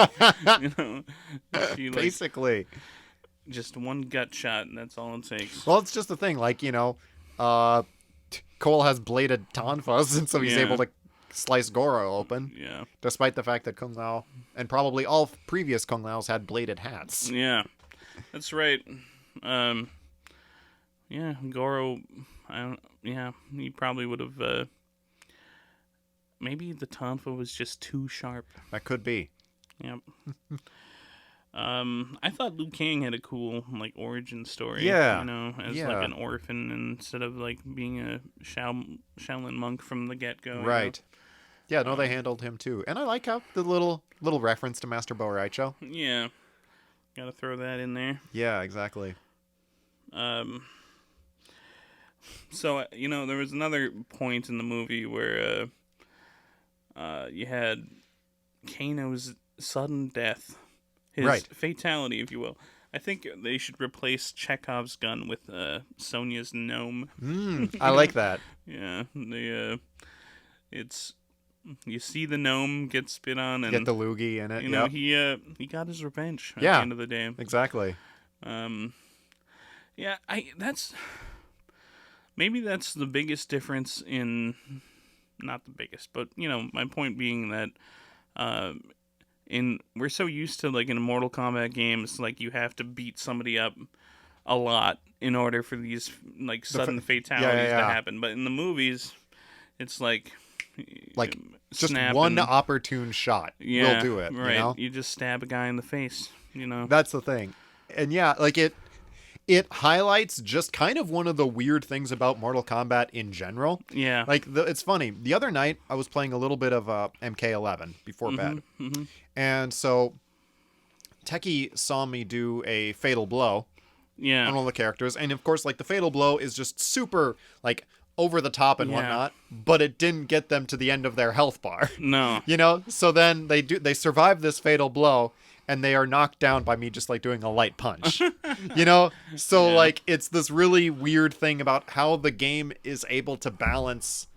like Basically. just one gut shot, and that's all it takes. Well, it's just the thing, like, Cole has bladed tonfas, and so he's Yeah. able to slice Goro open, Yeah. despite the fact that Kung Lao, and probably all previous Kung Laos, had bladed hats. Yeah, that's right. Yeah, Goro. He probably would have. Maybe the tonfa was just too sharp. That could be. Yep. I thought Liu Kang had a cool like origin story. Yeah. As like an orphan instead of like being a Shaolin monk from the get go. Right. Yeah, no, they handled him too, and I like how the little reference to Master Bo Raicho. Yeah. Gotta throw that in there. Yeah, exactly. So there was another point in the movie where you had Kano's sudden death, his Right. fatality, if you will. I think they should replace Chekhov's gun with Sonya's gnome. I like that. Yeah, it's you see the gnome get spit on, and Get the loogie in it. he got his revenge at Yeah. the end of the day. Exactly. Yeah, maybe that's the biggest difference in, not the biggest, but my point being that we're so used to like in Mortal Kombat games, like you have to beat somebody up a lot in order for these like sudden fatalities to happen. But in the movies, it's like just snap one and- opportune shot will do it. Right. You just stab a guy in the face. That's the thing. And yeah, like it highlights just kind of one of the weird things about Mortal Kombat in general. Yeah. Like it's funny. The other night I was playing a little bit of MK11 before bed, and so Techie saw me do a fatal blow Yeah. on one of the characters, and of course, like the fatal blow is just super like over the top and whatnot, but it didn't get them to the end of their health bar. No. So then they survive this fatal blow, and they are knocked down by me just like doing a light punch. So like it's this really weird thing about how the game is able to balance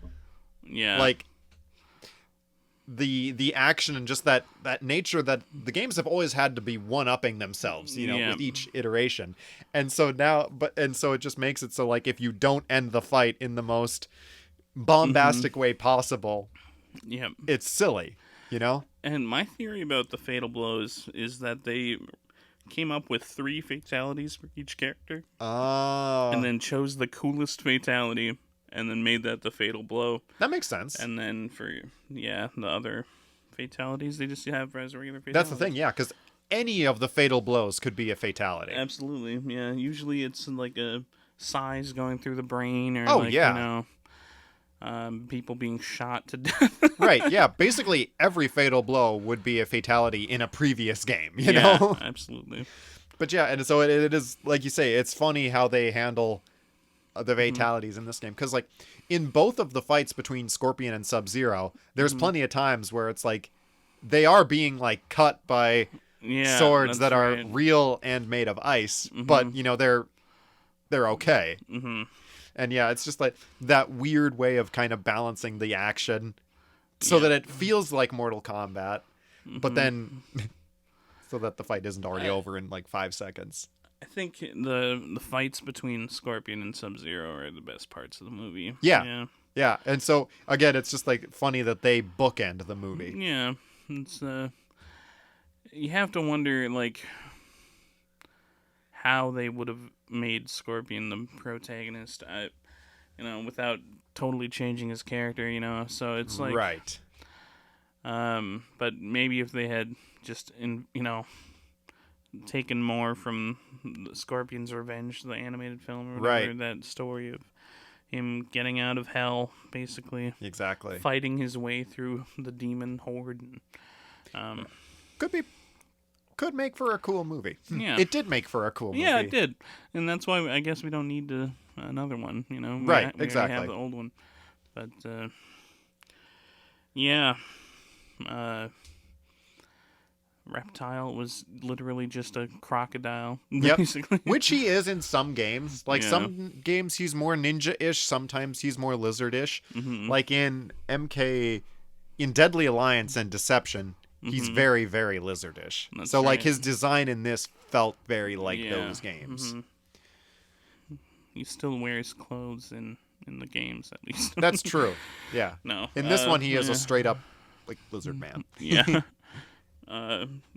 like the action and just that nature that the games have always had to be one-upping themselves, with each iteration. And so it just makes it so like if you don't end the fight in the most bombastic way possible, Yep. it's silly, you know? And my theory about the fatal blows is that they came up with 3 fatalities for each character, and then chose the coolest fatality, and then made that the fatal blow. That makes sense. And then for the other fatalities, they just have as regular fatalities. That's the thing, yeah, because any of the fatal blows could be a fatality. Absolutely, yeah. Usually it's like a size going through the brain, or people being shot to death. Right, yeah. Basically, every fatal blow would be a fatality in a previous game, you know? Absolutely. But yeah, and so it is, like you say, it's funny how they handle the fatalities in this game. Because, like, in both of the fights between Scorpion and Sub-Zero, there's plenty of times where it's like, they are being, like, cut by swords that are real and made of ice. But, you know, they're okay. Mm-hmm. And yeah, it's just like that weird way of kind of balancing the action so that it feels like Mortal Kombat, but then so that the fight isn't already over in like 5 seconds. I think the fights between Scorpion and Sub-Zero are the best parts of the movie. Yeah. And so again, it's just like funny that they bookend the movie. Yeah. It's you have to wonder like how they would have made Scorpion the protagonist, without totally changing his character, So it's like right. But maybe if they had just taken more from Scorpion's Revenge, the animated film, or whatever, that story of him getting out of hell, basically, exactly, fighting his way through the demon horde. Could make for a cool movie. Yeah. It did make for a cool movie. Yeah, it did. And that's why I guess we don't need another one, Right, we exactly. have the old one. But, Reptile was literally just a crocodile, basically. Which he is in some games. Like, some games he's more ninja-ish, sometimes he's more lizard-ish. Mm-hmm. Like in in Deadly Alliance and Deception, he's very, very lizard-ish. So, like, his design in this felt very like those games. Mm-hmm. He still wears clothes in the games, at least. That's true. Yeah. No. In this one, he is a straight-up, like, lizard man. Yeah.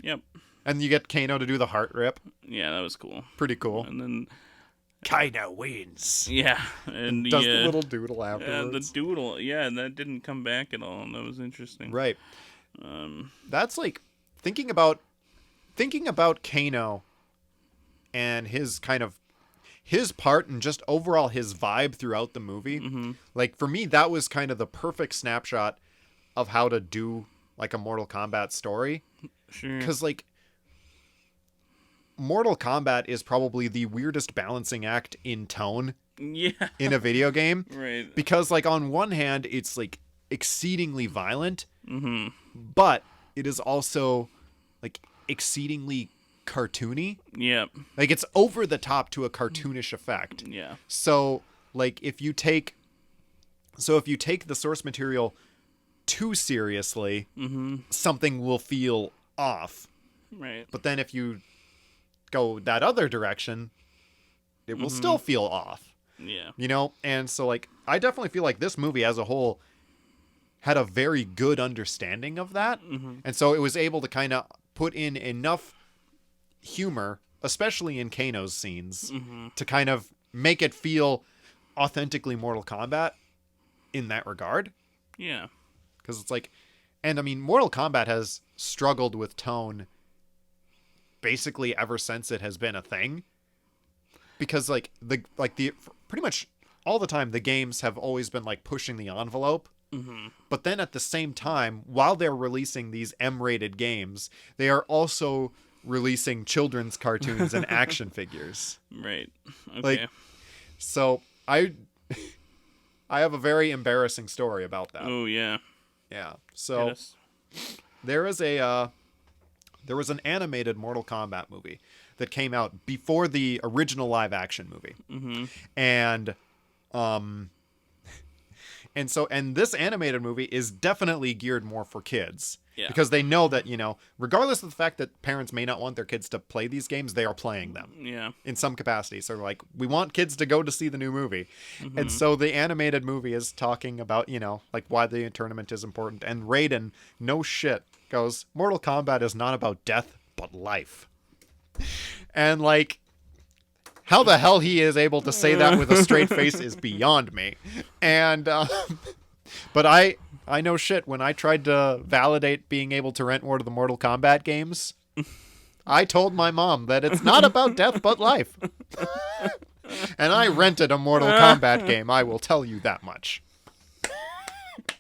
Yep. And you get Kano to do the heart rip. Yeah, that was cool. Pretty cool. And then Kano wins. Yeah, and does the little doodle afterwards. The doodle, and that didn't come back at all, and that was interesting. Right. That's like thinking about Kano and his kind of his part and just overall his vibe throughout the movie. Mm-hmm. Like, for me, that was kind of the perfect snapshot of how to do like a Mortal Kombat story. Sure. Because, like, Mortal Kombat is probably the weirdest balancing act in tone in a video game. Right. Because, like, on one hand, it's, like, exceedingly violent, but it is also, like, exceedingly cartoony. Yep. Like, it's over the top to a cartoonish effect. Yeah. So, like, if you take the source material too seriously, something will feel off. Right. But then if you go that other direction, it will still feel off. Yeah. And so, like, I definitely feel like this movie as a whole had a very good understanding of that. And so it was able to kind of put in enough humor, especially in Kano's scenes, to kind of make it feel authentically Mortal Kombat in that regard. Yeah. Because it's like, and I mean, Mortal Kombat has struggled with tone basically ever since it has been a thing. Because like the pretty much all the time the games have always been like pushing the envelope. But then at the same time, while they're releasing these M-rated games, they are also releasing children's cartoons and action figures. Right. Okay. Like, so I have a very embarrassing story about that. Oh yeah. Yeah. So there was an animated Mortal Kombat movie that came out before the original live action movie. And this animated movie is definitely geared more for kids. Yeah. Because they know that, regardless of the fact that parents may not want their kids to play these games, they are playing them. Yeah. In some capacity. So like, we want kids to go to see the new movie. Mm-hmm. And so the animated movie is talking about, like why the tournament is important. And Raiden, no shit, goes, Mortal Kombat is not about death, but life. And like, how the hell he is able to say that with a straight face is beyond me. And, but I know shit. When I tried to validate being able to rent more of the Mortal Kombat games, I told my mom that it's not about death but life. And I rented a Mortal Kombat game, I will tell you that much.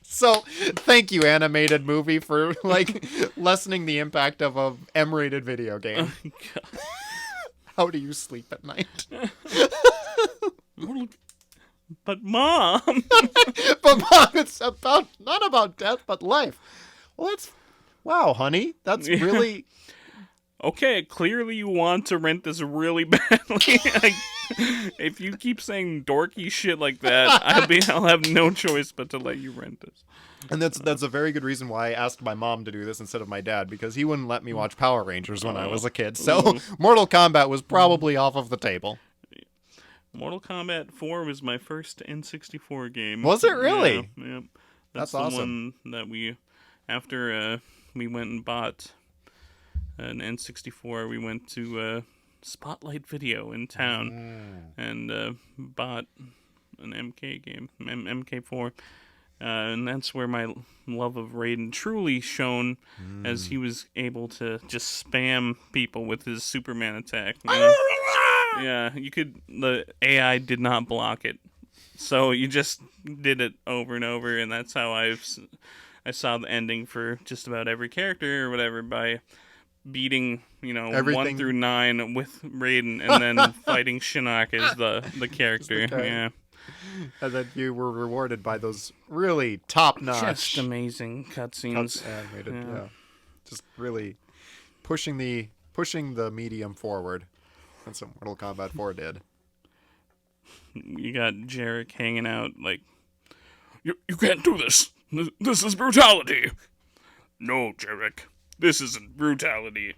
So, thank you, animated movie, for like lessening the impact of a M-rated video game. Oh, God. How do you sleep at night? But Mom! But Mom, it's not about death, but life. Well, wow, honey. That's really... Okay, clearly you want to rent this really badly. If you keep saying dorky shit like that, I'll have no choice but to let you rent this. And that's a very good reason why I asked my mom to do this instead of my dad, because he wouldn't let me watch Power Rangers when I was a kid. So Mortal Kombat was probably off of the table. Mortal Kombat 4 was my first N64 game. Was it really? Yeah. That's the awesome. one that after we went and bought an N64, we went to Spotlight Video in town and bought an MK game, MK4. And that's where my love of Raiden truly shone, as he was able to just spam people with his Superman attack. Yeah, the AI did not block it. So you just did it over and over, and that's how I saw the ending for just about every character or whatever, by beating, Everything. 1 through 9 with Raiden, and then fighting Shinnok as the character. Yeah. And then you were rewarded by those really top-notch... Just amazing cutscenes. Animated, yeah. Just really pushing the medium forward. That's what Mortal Kombat 4 did. You got Jarek hanging out like, you can't do this. This is brutality. No, Jarek. This isn't brutality.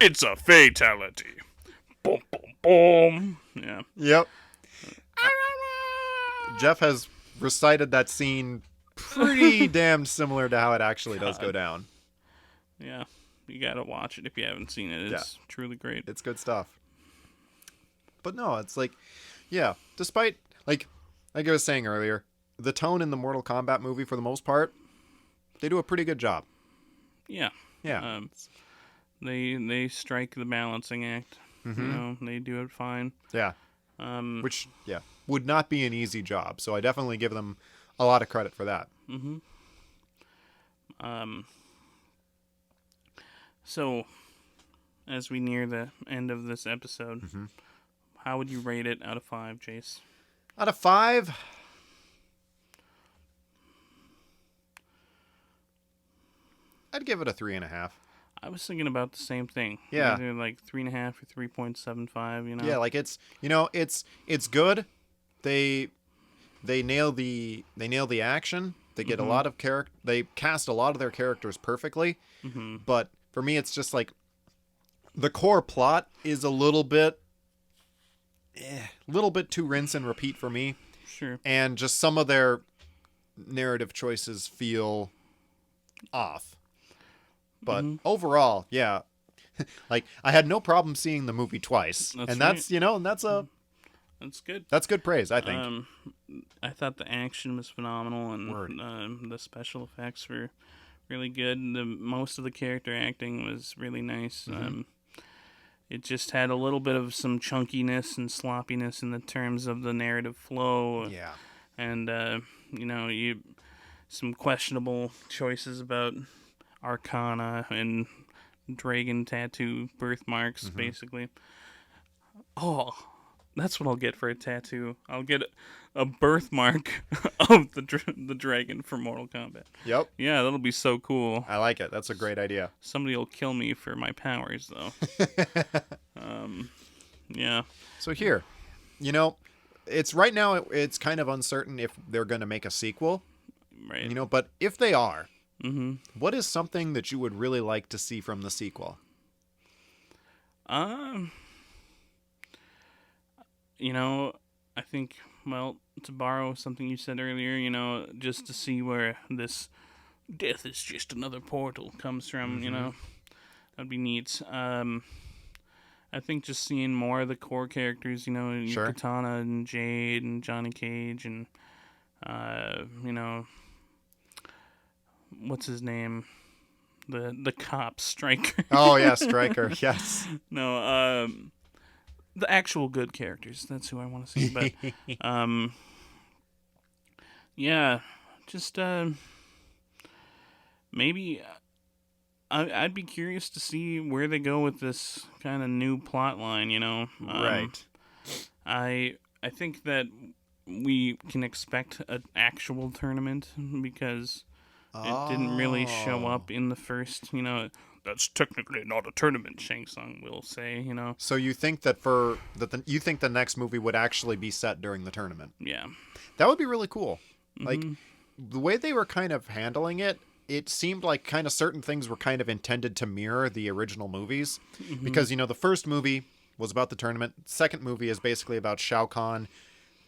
It's a fatality. Boom, boom, boom. Yeah. Yep. Jeff has recited that scene pretty damn similar to how it actually does go down. Yeah. You gotta watch it if you haven't seen it. It's truly great. It's good stuff. But no, it's like, yeah, despite, like I was saying earlier, the tone in the Mortal Kombat movie, for the most part, they do a pretty good job. Yeah. Yeah. They strike the balancing act. Mm-hmm. They do it fine. Yeah. Which, would not be an easy job. So I definitely give them a lot of credit for that. Mm-hmm. So, as we near the end of this episode, how would you rate it out of 5, Jace? Out of 5, I'd give it a 3.5. I was thinking about the same thing. Yeah. Either like 3.5 or 3.75, Yeah, like it's good. They nail the action. They get a lot of they cast a lot of their characters perfectly. Mm-hmm. But for me, it's just like the core plot is a little bit too rinse and repeat for me. Sure. And just some of their narrative choices feel off. But overall, yeah, like I had no problem seeing the movie twice, that's good. That's good praise, I think. I thought the action was phenomenal, and the special effects were really good. Most of the character acting was really nice. It just had a little bit of some chunkiness and sloppiness in the terms of the narrative flow. Yeah, and some questionable choices about Arcana and dragon tattoo birthmarks, basically. Oh, that's what I'll get for a tattoo. I'll get a birthmark of the dragon from Mortal Kombat. Yep. Yeah, that'll be so cool. I like it. That's a great idea. Somebody will kill me for my powers, though. Yeah. So here, it's right now it's kind of uncertain if they're going to make a sequel. Right. But if they are, Mm-hmm. What is something that you would really like to see from the sequel? Um, you know, I think, well, to borrow something you said earlier, just to see where this death is just another portal comes from, that'd be neat. I think just seeing more of the core characters, Sure. Katana and Jade and Johnny Cage and, what's his name? The cop, Striker. Oh yeah, Stryker. Yes. No, the actual good characters. That's who I want to see. But, yeah, just, maybe I'd be curious to see where they go with this kind of new plot line, Right. I think that we can expect an actual tournament because it didn't really show up in the first, that's technically not a tournament, Shang Tsung will say, So you think that you think the next movie would actually be set during the tournament? Yeah. That would be really cool. Like Mm-hmm. the way they were kind of handling it, it seemed like kind of certain things were kind of intended to mirror the original movies. Mm-hmm. Because, the first movie was about the tournament. Second movie is basically about Shao Kahn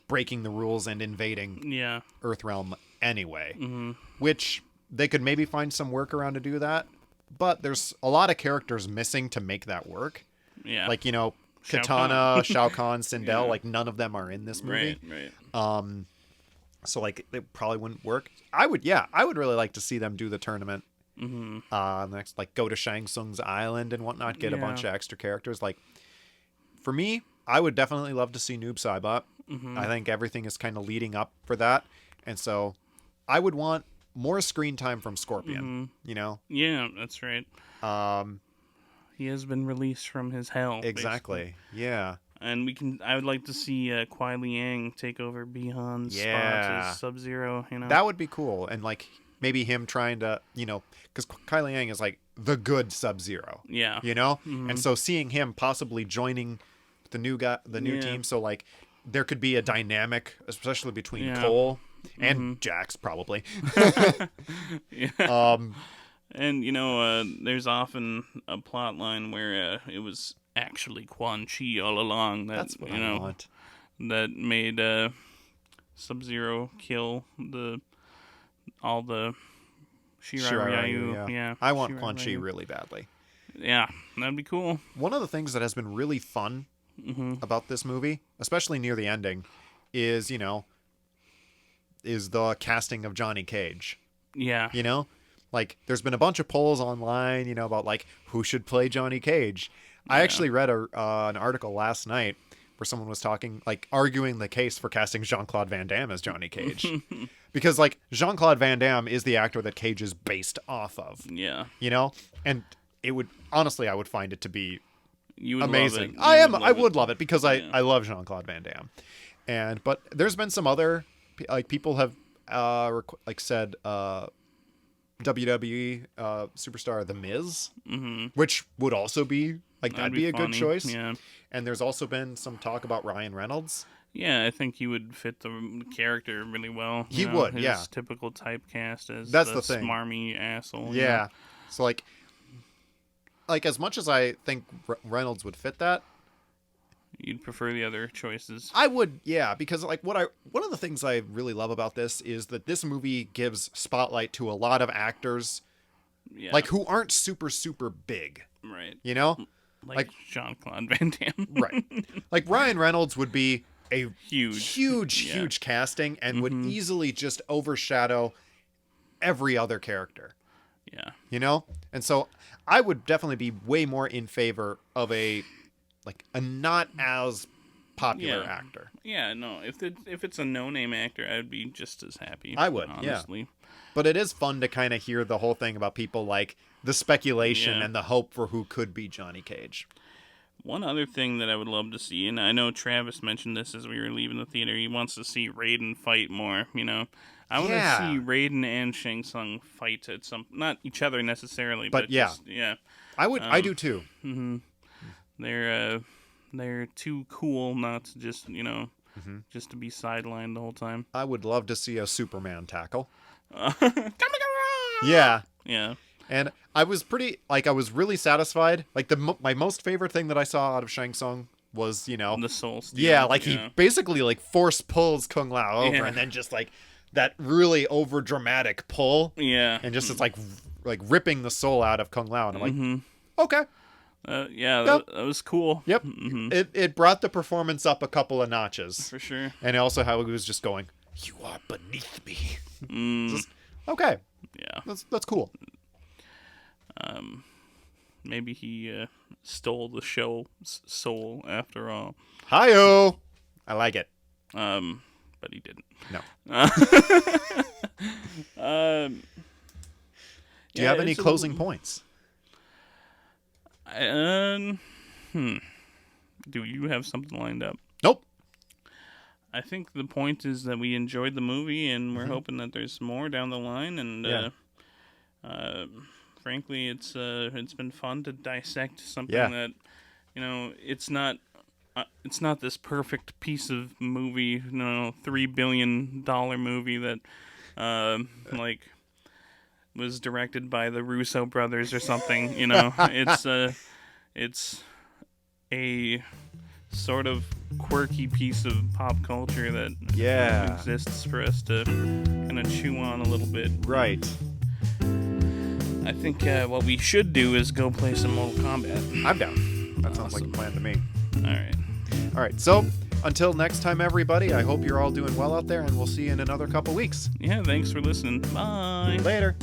breaking the rules and invading Yeah. Earthrealm anyway. Mm-hmm. Which they could maybe find some workaround to do that. But there's a lot of characters missing to make that work. Yeah. Like, Shao Katana, Shao Kahn, Sindel, Yeah. like none of them are in this movie. Right. So like it probably wouldn't work. I would really like to see them do the tournament. Mm-hmm. Next, like go to Shang Tsung's island and whatnot, get a Yeah. bunch of extra characters. Like for me, I would definitely love to see Noob Saibot. Mm-hmm. I think everything is kind of leading up for that, and so I would want more screen time from Scorpion. Mm-hmm. Yeah, that's right. He has been released from his hell. Exactly. Basically. Yeah. And I would like to see Kuai Liang take over Bihan's spot as Sub-Zero, That would be cool. And like maybe him trying to, because Kai Liang is like the good Sub-Zero. Yeah. And so seeing him possibly joining the new team, so like there could be a dynamic, especially between Cole and Jax probably. Yeah. And there's often a plot line where it was actually Quan Chi all along That's what I want. that made Sub-Zero kill all the Shiryu. Yeah. I want Shirai Quan Chi Ryu. really badly. Yeah, that'd be cool. One of the things that has been really fun about this movie, especially near the ending, is the casting of Johnny Cage. Yeah. Like there's been a bunch of polls online, about like who should play Johnny Cage. I actually read an article last night where someone was arguing the case for casting Jean-Claude Van Damme as Johnny Cage. Because like Jean-Claude Van Damme is the actor that Cage is based off of. Yeah. And it would honestly, I would find it to be You would amazing. Love it. I would love it because I love Jean-Claude Van Damme. But there's been some other people have said WWE superstar The Miz, which would also be that'd be a good funny. choice. Yeah. And there's also been some talk about Ryan Reynolds. Yeah, I think he would fit the character really well. He would, his yeah. typical typecast as That's the thing. Smarmy asshole. Yeah. So like as much as I think Reynolds would fit that, You'd prefer the other choices. I would, yeah, because one of the things I really love about this is that this movie gives spotlight to a lot of actors who aren't super super big. Right. Like Jean-Claude Van Damme. Right. Like Ryan Reynolds would be a huge casting and would easily just overshadow every other character. Yeah. And so I would definitely be way more in favor of a not as popular actor. Yeah, no. If it's a no-name actor, I'd be just as happy. I would, honestly. But it is fun to kind of hear the whole thing about people like the speculation and the hope for who could be Johnny Cage. One other thing that I would love to see, and I know Travis mentioned this as we were leaving the theater, he wants to see Raiden fight more, I want to see Raiden and Shang Tsung fight at not each other necessarily, but just, I would. I do too. Mm-hmm. They're too cool not to just just to be sidelined the whole time. I would love to see a Superman tackle. Yeah. Yeah. And I was really satisfied. Like my most favorite thing that I saw out of Shang Tsung was, The soul steal. yeah, like he basically like force pulls Kung Lao over, Yeah. and then just like that really over dramatic pull, Yeah. and just it's like ripping the soul out of Kung Lao, and I'm like, okay, yeah, Yep. that was cool. yep, Mm-hmm. it brought the performance up a couple of notches, For sure. and also how he was just going, "You are beneath me." Mm, Just, okay, yeah. that's cool. Maybe he stole the show's soul after all. Hi-yo, I like it. But he didn't. No. Do you have any closing points? Do you have something lined up? Nope. I think the point is that we enjoyed the movie, and we're Mm-hmm. hoping that there's more down the line. And frankly, it's been fun to dissect something that, it's not this perfect piece of movie, $3 billion movie that like was directed by the Russo brothers or something. It's a sort of quirky piece of pop culture that exists for us to kind of chew on a little bit. Right. I think what we should do is go play some Mortal Kombat. I'm down. That sounds like a Awesome. plan to me. All All right, so until next time, everybody, I hope you're all doing well out there, and we'll see you in another couple weeks. Yeah, thanks for listening. Bye. Later.